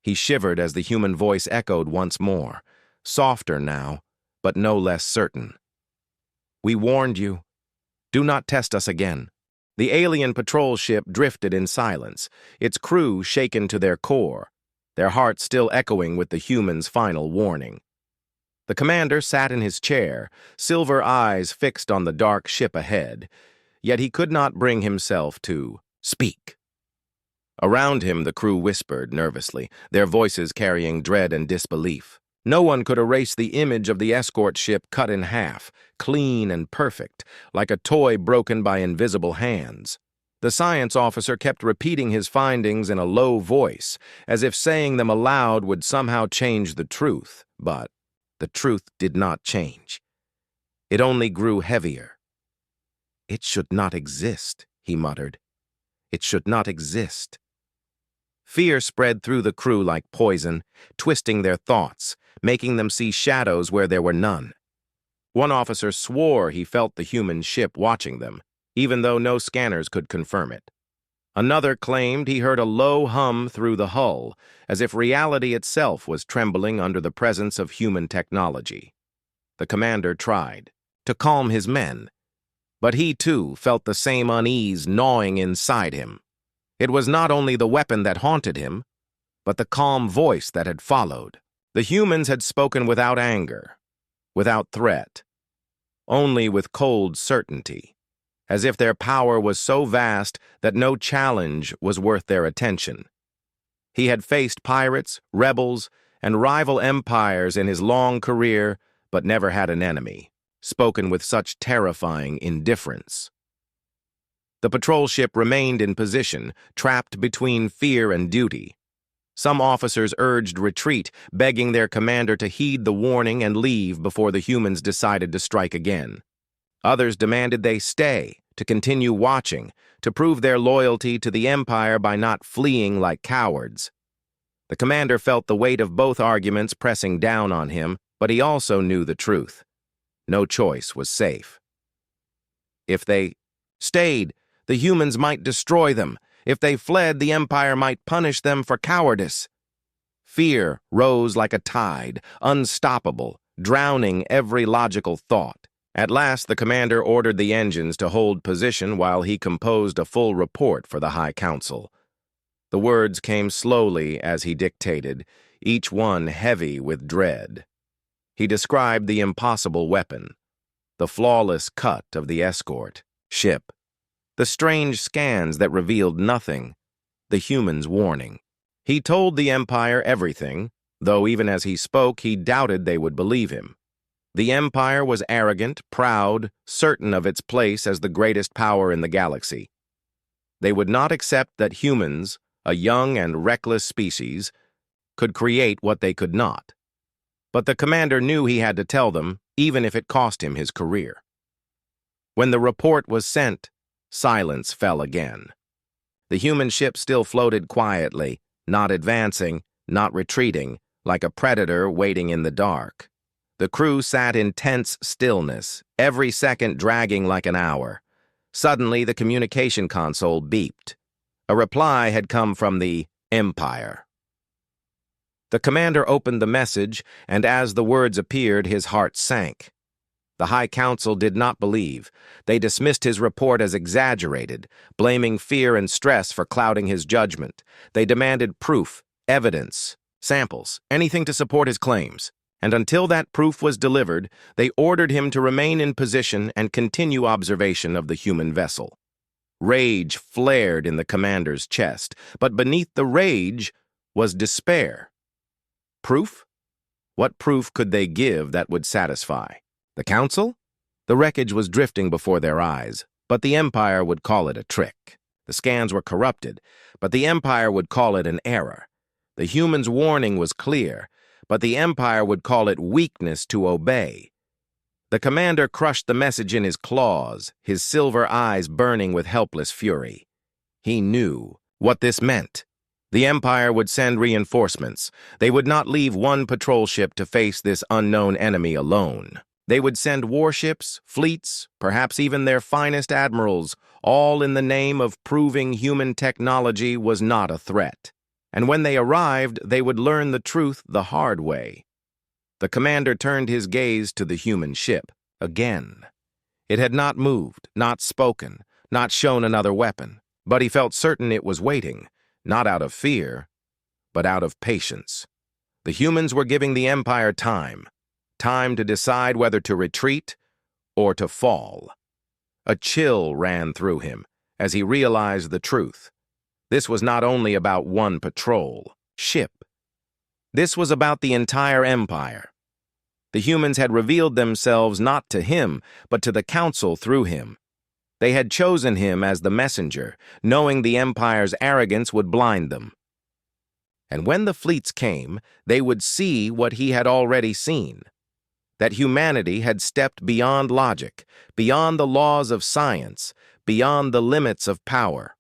[SPEAKER 1] He shivered as the human voice echoed once more, softer now, but no less certain. "We warned you. Do not test us again." The alien patrol ship drifted in silence, its crew shaken to their core, their hearts still echoing with the human's final warning. The commander sat in his chair, silver eyes fixed on the dark ship ahead, yet he could not bring himself to speak. Around him the crew whispered nervously, their voices carrying dread and disbelief. No one could erase the image of the escort ship cut in half, clean and perfect, like a toy broken by invisible hands. The science officer kept repeating his findings in a low voice, as if saying them aloud would somehow change the truth, but the truth did not change. It only grew heavier. "It should not exist," he muttered. "It should not exist." Fear spread through the crew like poison, twisting their thoughts, making them see shadows where there were none. One officer swore he felt the human ship watching them, even though no scanners could confirm it. Another claimed he heard a low hum through the hull, as if reality itself was trembling under the presence of human technology. The commander tried to calm his men, but he too felt the same unease gnawing inside him. It was not only the weapon that haunted him, but the calm voice that had followed. The humans had spoken without anger, without threat, only with cold certainty, as if their power was so vast that no challenge was worth their attention. He had faced pirates, rebels, and rival empires in his long career, but never had an enemy, spoken with such terrifying indifference. The patrol ship remained in position, trapped between fear and duty. Some officers urged retreat, begging their commander to heed the warning and leave before the humans decided to strike again. Others demanded they stay, to continue watching, to prove their loyalty to the Empire by not fleeing like cowards. The commander felt the weight of both arguments pressing down on him, but he also knew the truth. No choice was safe. If they stayed, the humans might destroy them. If they fled, the Empire might punish them for cowardice. Fear rose like a tide, unstoppable, drowning every logical thought. At last, the commander ordered the engines to hold position while he composed a full report for the High Council. The words came slowly as he dictated, each one heavy with dread. He described the impossible weapon, the flawless cut of the escort ship, the strange scans that revealed nothing, the humans' warning. He told the Empire everything, though even as he spoke, he doubted they would believe him. The Empire was arrogant, proud, certain of its place as the greatest power in the galaxy. They would not accept that humans, a young and reckless species, could create what they could not. But the commander knew he had to tell them, even if it cost him his career. When the report was sent, silence fell again. The human ship still floated quietly, not advancing, not retreating, like a predator waiting in the dark. The crew sat in tense stillness, every second dragging like an hour. Suddenly, the communication console beeped. A reply had come from the Empire. The commander opened the message, and as the words appeared, his heart sank. The High Council did not believe. They dismissed his report as exaggerated, blaming fear and stress for clouding his judgment. They demanded proof, evidence, samples, anything to support his claims. And until that proof was delivered, they ordered him to remain in position and continue observation of the human vessel. Rage flared in the commander's chest, but beneath the rage was despair. Proof? What proof could they give that would satisfy? The council? The wreckage was drifting before their eyes, but the Empire would call it a trick. The scans were corrupted, but the Empire would call it an error. The humans' warning was clear, but the Empire would call it weakness to obey. The commander crushed the message in his claws, his silver eyes burning with helpless fury. He knew what this meant. The Empire would send reinforcements. They would not leave one patrol ship to face this unknown enemy alone. They would send warships, fleets, perhaps even their finest admirals, all in the name of proving human technology was not a threat. And when they arrived, they would learn the truth the hard way. The commander turned his gaze to the human ship again. It had not moved, not spoken, not shown another weapon, but he felt certain it was waiting, not out of fear, but out of patience. The humans were giving the Empire time to decide whether to retreat or to fall. A chill ran through him as he realized the truth. This was not only about one patrol ship. This was about the entire Empire. The humans had revealed themselves not to him, but to the Council through him. They had chosen him as the messenger, knowing the Empire's arrogance would blind them. And when the fleets came, they would see what he had already seen. That humanity had stepped beyond logic, beyond the laws of science, beyond the limits of power.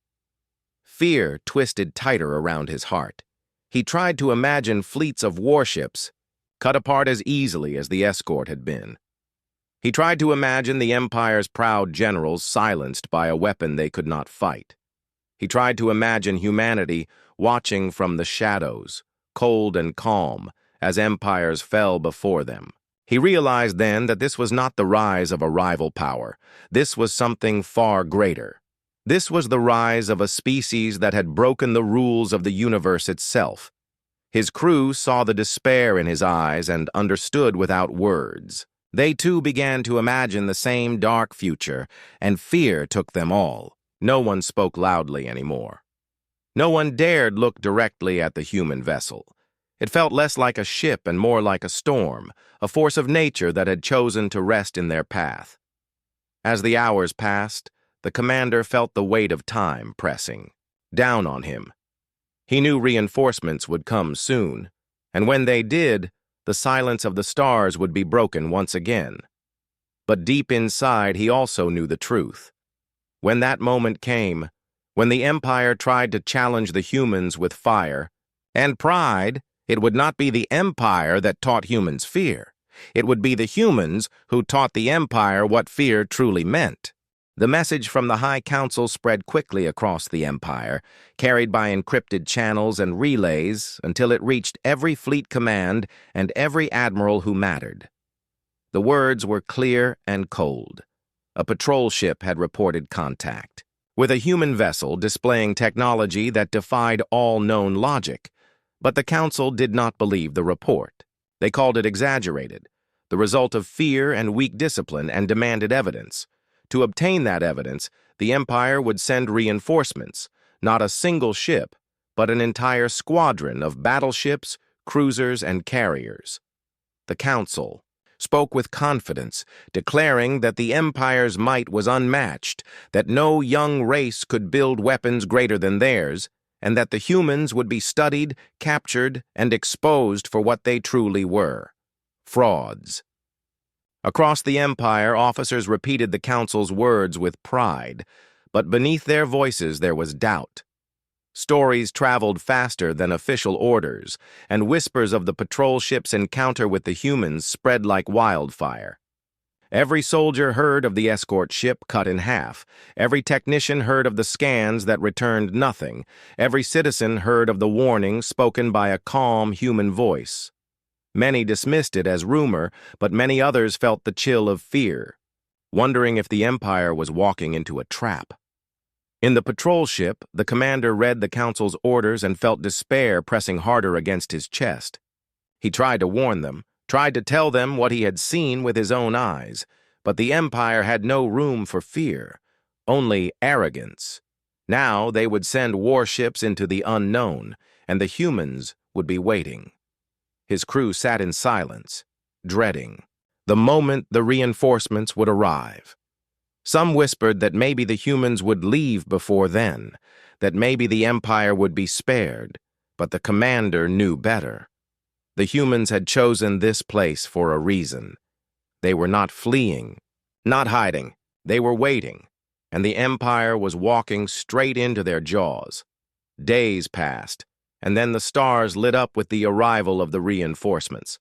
[SPEAKER 1] Fear twisted tighter around his heart. He tried to imagine fleets of warships, cut apart as easily as the escort had been. He tried to imagine the Empire's proud generals silenced by a weapon they could not fight. He tried to imagine humanity watching from the shadows, cold and calm, as empires fell before them. He realized then that this was not the rise of a rival power. This was something far greater. This was the rise of a species that had broken the rules of the universe itself. His crew saw the despair in his eyes and understood without words. They too began to imagine the same dark future, and fear took them all. No one spoke loudly anymore. No one dared look directly at the human vessel. It felt less like a ship and more like a storm, a force of nature that had chosen to rest in their path. As the hours passed, the commander felt the weight of time pressing down on him. He knew reinforcements would come soon, and when they did, the silence of the stars would be broken once again. But deep inside, he also knew the truth. When that moment came, when the Empire tried to challenge the humans with fire and pride, it would not be the Empire that taught humans fear. It would be the humans who taught the Empire what fear truly meant. The message from the High Council spread quickly across the Empire, carried by encrypted channels and relays until it reached every fleet command and every admiral who mattered. The words were clear and cold. A patrol ship had reported contact, with a human vessel displaying technology that defied all known logic. But the Council did not believe the report. They called it exaggerated, the result of fear and weak discipline, and demanded evidence. To obtain that evidence, the Empire would send reinforcements, not a single ship, but an entire squadron of battleships, cruisers, and carriers. The Council spoke with confidence, declaring that the Empire's might was unmatched, that no young race could build weapons greater than theirs, and that the humans would be studied, captured, and exposed for what they truly were: frauds. Across the Empire, officers repeated the Council's words with pride, but beneath their voices there was doubt. Stories traveled faster than official orders, and whispers of the patrol ship's encounter with the humans spread like wildfire. Every soldier heard of the escort ship cut in half. Every technician heard of the scans that returned nothing. Every citizen heard of the warning spoken by a calm human voice. Many dismissed it as rumor, but many others felt the chill of fear, wondering if the Empire was walking into a trap. In the patrol ship, the commander read the Council's orders and felt despair pressing harder against his chest. He tried to warn them, tried to tell them what he had seen with his own eyes, but the Empire had no room for fear, only arrogance. Now they would send warships into the unknown, and the humans would be waiting. His crew sat in silence, dreading the moment the reinforcements would arrive. Some whispered that maybe the humans would leave before then, that maybe the Empire would be spared, but the commander knew better. The humans had chosen this place for a reason. They were not fleeing, not hiding. They were waiting, and the Empire was walking straight into their jaws. Days passed, and then the stars lit up with the arrival of the reinforcements.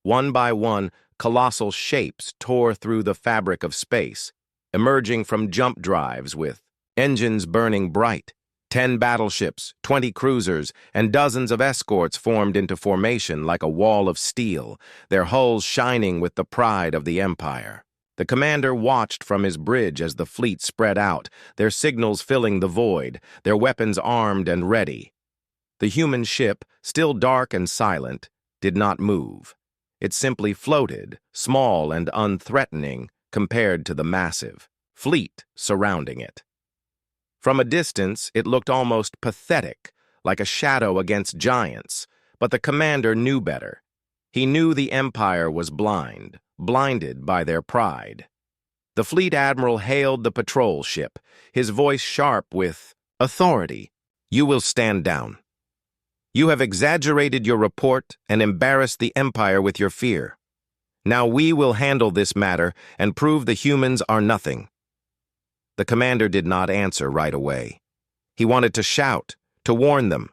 [SPEAKER 1] One by one, colossal shapes tore through the fabric of space, emerging from jump drives with engines burning bright. 10 battleships, 20 cruisers, and dozens of escorts formed into formation like a wall of steel, their hulls shining with the pride of the Empire. The commander watched from his bridge as the fleet spread out, their signals filling the void, their weapons armed and ready. The human ship, still dark and silent, did not move. It simply floated, small and unthreatening compared to the massive fleet surrounding it. From a distance, it looked almost pathetic, like a shadow against giants, but the commander knew better. He knew the Empire was blind, blinded by their pride. The fleet admiral hailed the patrol ship, his voice sharp with authority. "You will stand down. You have exaggerated your report and embarrassed the Empire with your fear. Now we will handle this matter and prove the humans are nothing." The commander did not answer right away. He wanted to shout, to warn them,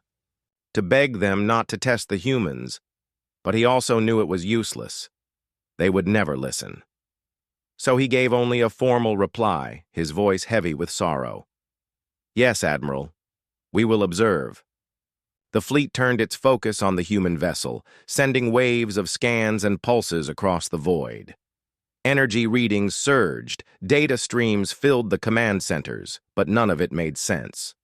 [SPEAKER 1] to beg them not to test the humans, but he also knew it was useless. They would never listen. So he gave only a formal reply, his voice heavy with sorrow. "Yes, Admiral, we will observe." The fleet turned its focus on the human vessel, sending waves of scans and pulses across the void. Energy readings surged, data streams filled the command centers, but none of it made sense.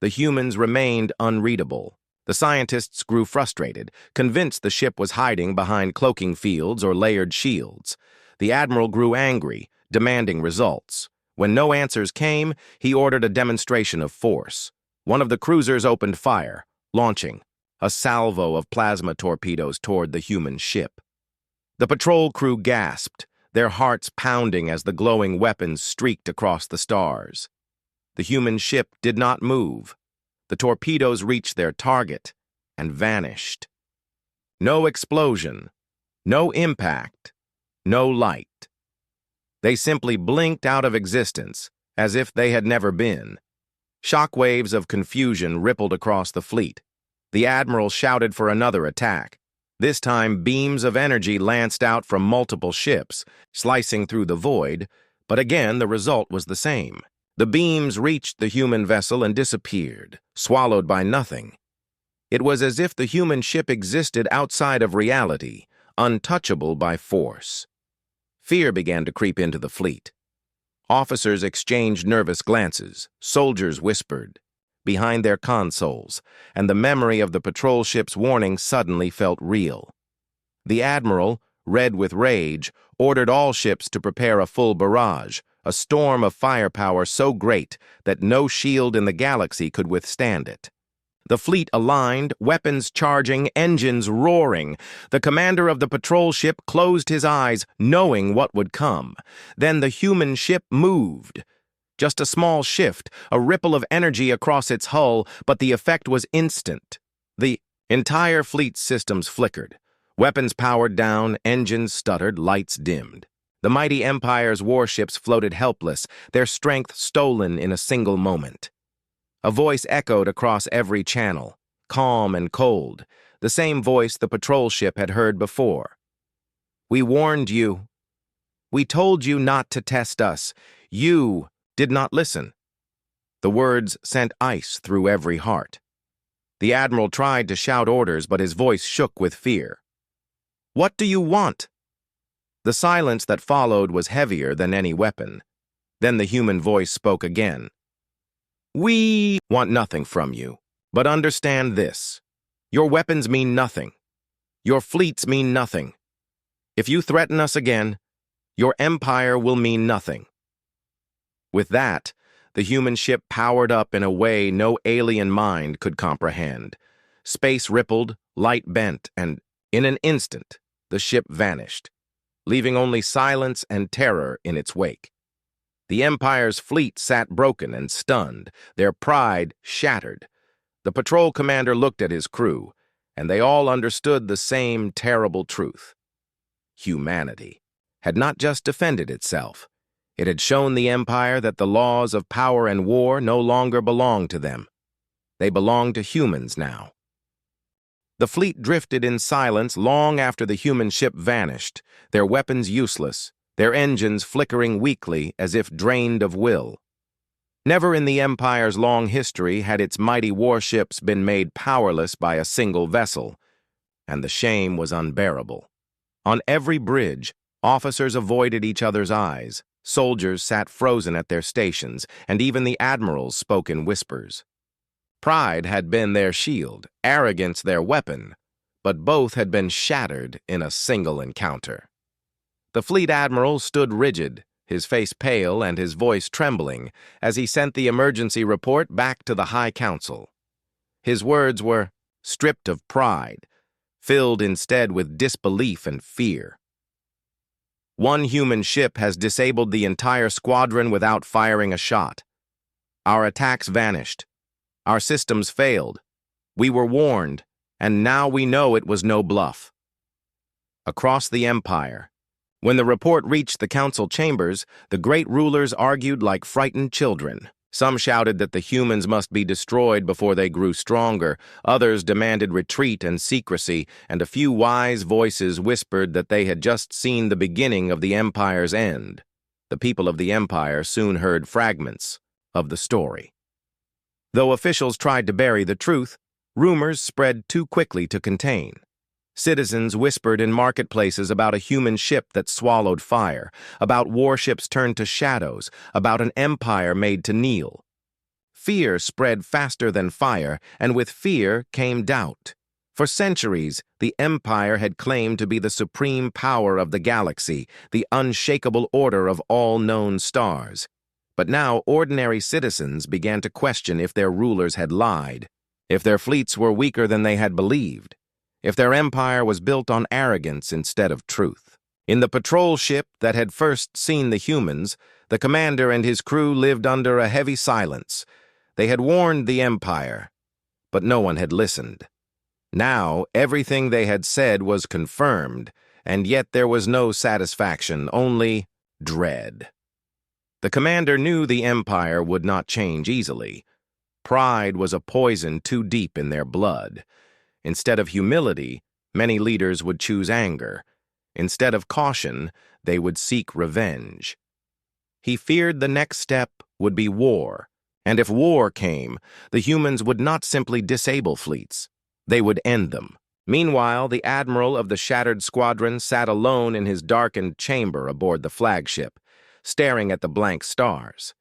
[SPEAKER 1] The humans remained unreadable, The scientists grew frustrated, convinced the ship was hiding behind cloaking fields or layered shields. The admiral grew angry, demanding results. When no answers came, he ordered a demonstration of force. One of the cruisers opened fire, launching a salvo of plasma torpedoes toward the human ship. The patrol crew gasped, their hearts pounding as the glowing weapons streaked across the stars. The human ship did not move. The torpedoes reached their target and vanished. No explosion, no impact, no light. They simply blinked out of existence, as if they had never been. Shockwaves of confusion rippled across the fleet. The admiral shouted for another attack. This time, beams of energy lanced out from multiple ships, slicing through the void, but again the result was the same. The beams reached the human vessel and disappeared, swallowed by nothing. It was as if the human ship existed outside of reality, untouchable by force. Fear began to creep into the fleet. Officers exchanged nervous glances, soldiers whispered behind their consoles, and the memory of the patrol ship's warning suddenly felt real. The admiral, red with rage, ordered all ships to prepare a full barrage, a storm of firepower so great that no shield in the galaxy could withstand it. The fleet aligned, weapons charging, engines roaring. The commander of the patrol ship closed his eyes, knowing what would come. Then the human ship moved. Just a small shift, a ripple of energy across its hull, but the effect was instant. The entire fleet's systems flickered. Weapons powered down, engines stuttered, lights dimmed. The mighty Empire's warships floated helpless, their strength stolen in a single moment. A voice echoed across every channel, calm and cold, the same voice the patrol ship had heard before. "We warned you. We told you not to test us. You did not listen." The words sent ice through every heart. The admiral tried to shout orders, but his voice shook with fear. "What do you want?" The silence that followed was heavier than any weapon. Then the human voice spoke again. "We want nothing from you, but understand this. Your weapons mean nothing. Your fleets mean nothing. If you threaten us again, your empire will mean nothing." With that, the human ship powered up in a way no alien mind could comprehend. Space rippled, light bent, and in an instant, the ship vanished, leaving only silence and terror in its wake. The Empire's fleet sat broken and stunned, their pride shattered. The patrol commander looked at his crew, and they all understood the same terrible truth. Humanity had not just defended itself. It had shown the Empire that the laws of power and war no longer belonged to them. They belonged to humans now. The fleet drifted in silence long after the human ship vanished, their weapons useless, their engines flickering weakly as if drained of will. Never in the Empire's long history had its mighty warships been made powerless by a single vessel, and the shame was unbearable. On every bridge, officers avoided each other's eyes, soldiers sat frozen at their stations, and even the admirals spoke in whispers. Pride had been their shield, arrogance their weapon, but both had been shattered in a single encounter. The fleet admiral stood rigid, his face pale and his voice trembling, as he sent the emergency report back to the High Council. His words were stripped of pride, filled instead with disbelief and fear. "One human ship has disabled the entire squadron without firing a shot. Our attacks vanished. Our systems failed. We were warned, and now we know it was no bluff." Across the Empire, when the report reached the council chambers, the great rulers argued like frightened children. Some shouted that the humans must be destroyed before they grew stronger, others demanded retreat and secrecy, and a few wise voices whispered that they had just seen the beginning of the Empire's end. The people of the Empire soon heard fragments of the story. Though officials tried to bury the truth, rumors spread too quickly to contain. Citizens whispered in marketplaces about a human ship that swallowed fire, about warships turned to shadows, about an empire made to kneel. Fear spread faster than fire, and with fear came doubt. For centuries, the Empire had claimed to be the supreme power of the galaxy, the unshakable order of all known stars. But now ordinary citizens began to question if their rulers had lied, if their fleets were weaker than they had believed, if their empire was built on arrogance instead of truth. In the patrol ship that had first seen the humans, the commander and his crew lived under a heavy silence. They had warned the Empire, but no one had listened. Now, everything they had said was confirmed, and yet there was no satisfaction, only dread. The commander knew the Empire would not change easily. Pride was a poison too deep in their blood. Instead of humility, many leaders would choose anger. Instead of caution, they would seek revenge. He feared the next step would be war, and if war came, the humans would not simply disable fleets. They would end them. Meanwhile, the admiral of the shattered squadron sat alone in his darkened chamber aboard the flagship, staring at the blank stars.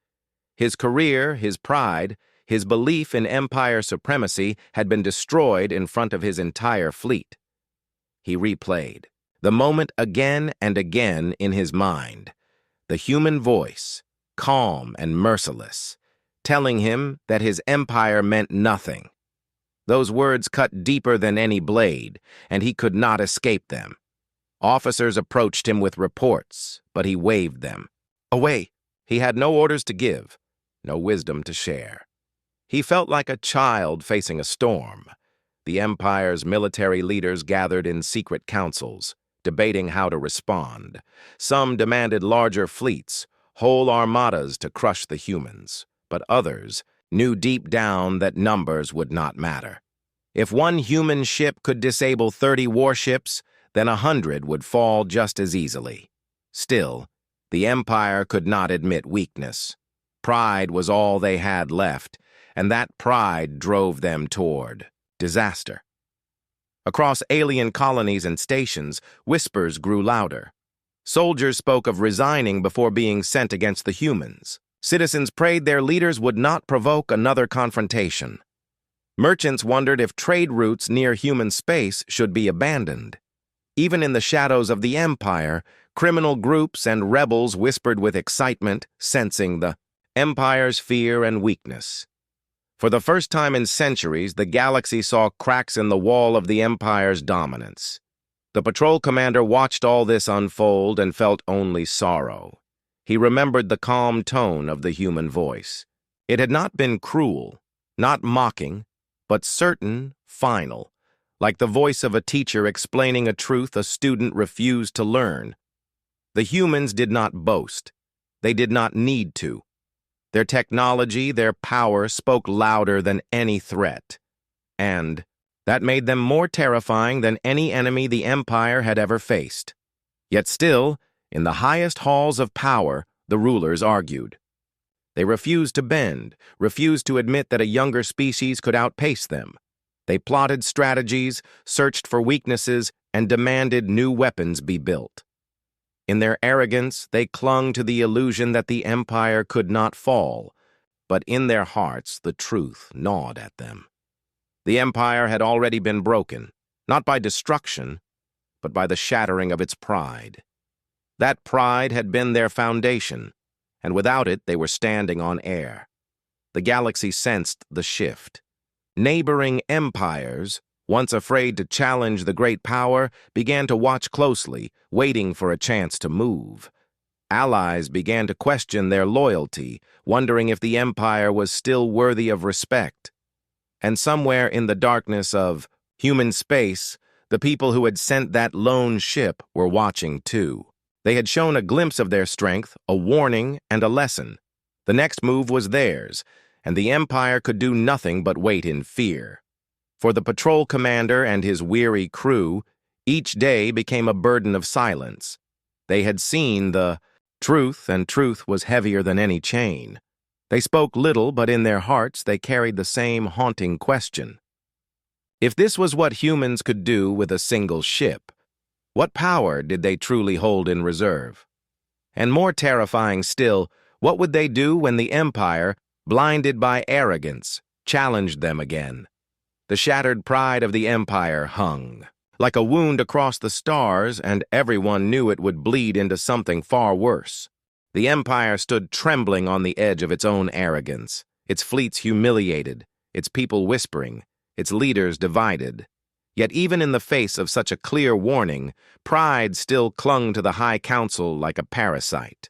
[SPEAKER 1] His career, his pride, his belief in Empire supremacy had been destroyed in front of his entire fleet. He replayed the moment again and again in his mind, the human voice, calm and merciless, telling him that his empire meant nothing. Those words cut deeper than any blade, and he could not escape them. Officers approached him with reports, but he waved them away. He had no orders to give, no wisdom to share. He felt like a child facing a storm. The Empire's military leaders gathered in secret councils, debating how to respond. Some demanded larger fleets, whole armadas to crush the humans, but others knew deep down that numbers would not matter. If one human ship could disable 30 warships, then 100 would fall just as easily. Still, the Empire could not admit weakness. Pride was all they had left, and that pride drove them toward disaster. Across alien colonies and stations, whispers grew louder. Soldiers spoke of resigning before being sent against the humans. Citizens prayed their leaders would not provoke another confrontation. Merchants wondered if trade routes near human space should be abandoned. Even in the shadows of the Empire, criminal groups and rebels whispered with excitement, sensing the Empire's fear and weakness. For the first time in centuries, the galaxy saw cracks in the wall of the Empire's dominance. The patrol commander watched all this unfold and felt only sorrow. He remembered the calm tone of the human voice. It had not been cruel, not mocking, but certain, final, like the voice of a teacher explaining a truth a student refused to learn. The humans did not boast. They did not need to. Their technology, their power spoke louder than any threat. And that made them more terrifying than any enemy the Empire had ever faced. Yet still, in the highest halls of power, the rulers argued. They refused to bend, refused to admit that a younger species could outpace them. They plotted strategies, searched for weaknesses, and demanded new weapons be built. In their arrogance, they clung to the illusion that the Empire could not fall, but in their hearts the truth gnawed at them. The Empire had already been broken, not by destruction, but by the shattering of its pride. That pride had been their foundation, and without it they were standing on air. The galaxy sensed the shift. Neighboring empires, once afraid to challenge the great power, began to watch closely, waiting for a chance to move. Allies began to question their loyalty, wondering if the Empire was still worthy of respect. And somewhere in the darkness of human space, the people who had sent that lone ship were watching too. They had shown a glimpse of their strength, a warning, and a lesson. The next move was theirs, and the Empire could do nothing but wait in fear. For the patrol commander and his weary crew, each day became a burden of silence. They had seen the truth, and truth was heavier than any chain. They spoke little, but in their hearts they carried the same haunting question. If this was what humans could do with a single ship, what power did they truly hold in reserve? And more terrifying still, what would they do when the Empire, blinded by arrogance, challenged them again. The shattered pride of the Empire hung like a wound across the stars, and everyone knew it would bleed into something far worse. The Empire stood trembling on the edge of its own arrogance, its fleets humiliated, its people whispering, its leaders divided. Yet even in the face of such a clear warning, pride still clung to the High Council like a parasite.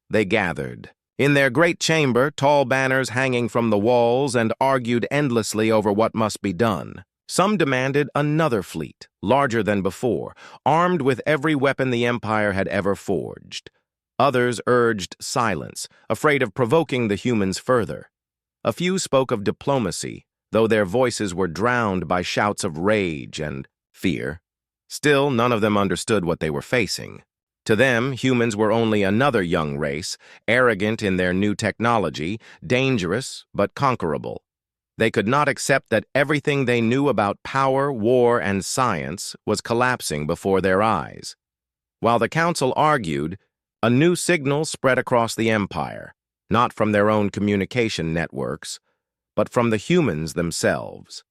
[SPEAKER 1] They gathered in their great chamber, tall banners hanging from the walls, and argued endlessly over what must be done. Some demanded another fleet, larger than before, armed with every weapon the Empire had ever forged. Others urged silence, afraid of provoking the humans further. A few spoke of diplomacy, though their voices were drowned by shouts of rage and fear. Still, none of them understood what they were facing. To them, humans were only another young race, arrogant in their new technology, dangerous but conquerable. They could not accept that everything they knew about power, war, and science was collapsing before their eyes. While the Council argued, a new signal spread across the Empire, not from their own communication networks, but from the humans themselves.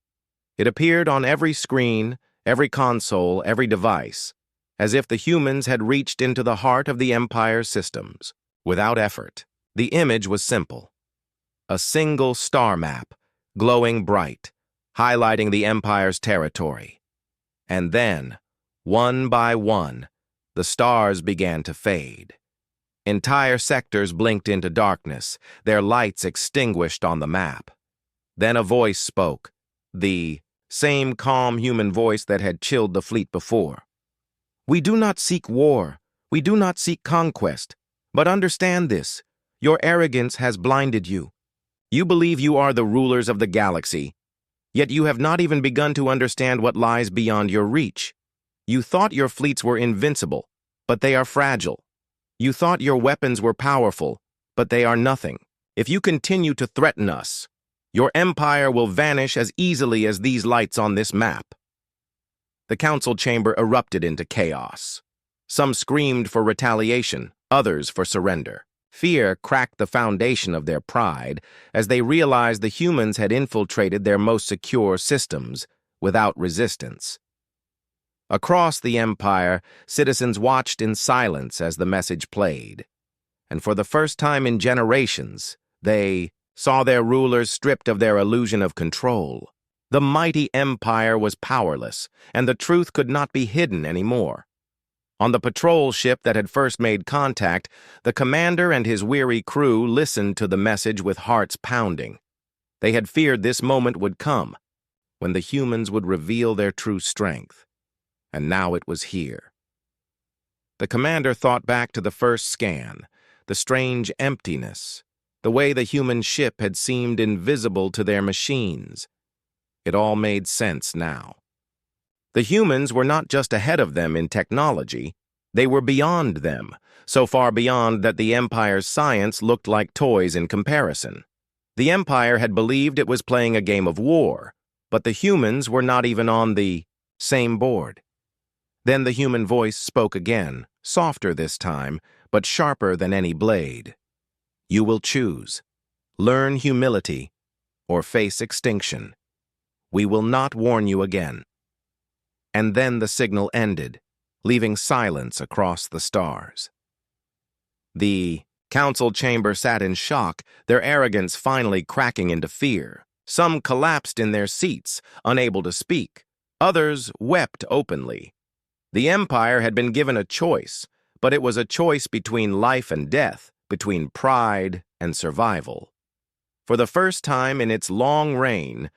[SPEAKER 1] It appeared on every screen, every console, every device, as if the humans had reached into the heart of the Empire's systems. Without effort, the image was simple. A single star map, glowing bright, highlighting the Empire's territory. And then, one by one, the stars began to fade. Entire sectors blinked into darkness, their lights extinguished on the map. Then a voice spoke, the same calm human voice that had chilled the fleet before. "We do not seek war, we do not seek conquest, but understand this, your arrogance has blinded you. You believe you are the rulers of the galaxy, yet you have not even begun to understand what lies beyond your reach. You thought your fleets were invincible, but they are fragile. You thought your weapons were powerful, but they are nothing. If you continue to threaten us, your empire will vanish as easily as these lights on this map." The council chamber erupted into chaos. Some screamed for retaliation, others for surrender. Fear cracked the foundation of their pride as they realized the humans had infiltrated their most secure systems without resistance. Across the Empire, citizens watched in silence as the message played. And for the first time in generations, they saw their rulers stripped of their illusion of control. The mighty Empire was powerless, and the truth could not be hidden anymore. On the patrol ship that had first made contact, the commander and his weary crew listened to the message with hearts pounding. They had feared this moment would come, when the humans would reveal their true strength. And now it was here. The commander thought back to the first scan, the strange emptiness, the way the human ship had seemed invisible to their machines. It all made sense now. The humans were not just ahead of them in technology, they were beyond them, so far beyond that the Empire's science looked like toys in comparison. The Empire had believed it was playing a game of war, but the humans were not even on the same board. Then the human voice spoke again, softer this time, but sharper than any blade. "You will choose. Learn humility, or face extinction. We will not warn you again." And then the signal ended, leaving silence across the stars. The council chamber sat in shock, their arrogance finally cracking into fear. Some collapsed in their seats, unable to speak. Others wept openly. The Empire had been given a choice, but it was a choice between life and death, between pride and survival. For the first time in its long reign,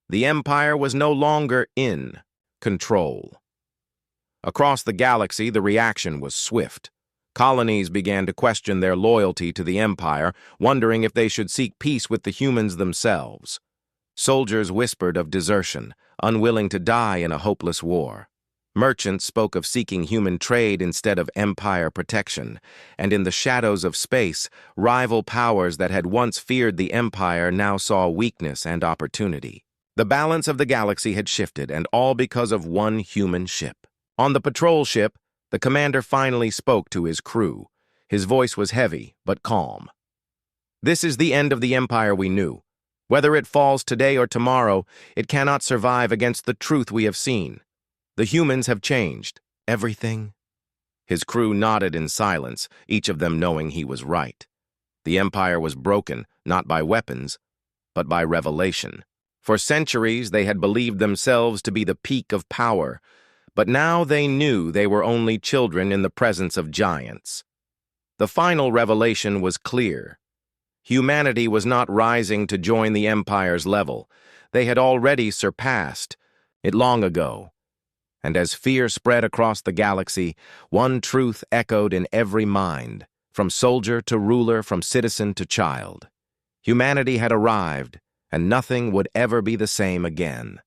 [SPEAKER 1] the Empire was no longer in control. Across the galaxy, the reaction was swift. Colonies began to question their loyalty to the Empire, wondering if they should seek peace with the humans themselves. Soldiers whispered of desertion, unwilling to die in a hopeless war. Merchants spoke of seeking human trade instead of empire protection, and in the shadows of space, rival powers that had once feared the Empire now saw weakness and opportunity. The balance of the galaxy had shifted, and all because of one human ship. On the patrol ship, the commander finally spoke to his crew. His voice was heavy, but calm. This is the end of the empire we knew. Whether it falls today or tomorrow, it cannot survive against the truth we have seen. The humans have changed. Everything. His crew nodded in silence, each of them knowing he was right. The empire was broken, not by weapons, but by revelation. For centuries, they had believed themselves to be the peak of power, but now they knew they were only children in the presence of giants. The final revelation was clear. Humanity was not rising to join the empire's level. They had already surpassed it long ago. And as fear spread across the galaxy, one truth echoed in every mind, from soldier to ruler, from citizen to child. Humanity had arrived, and nothing would ever be the same again.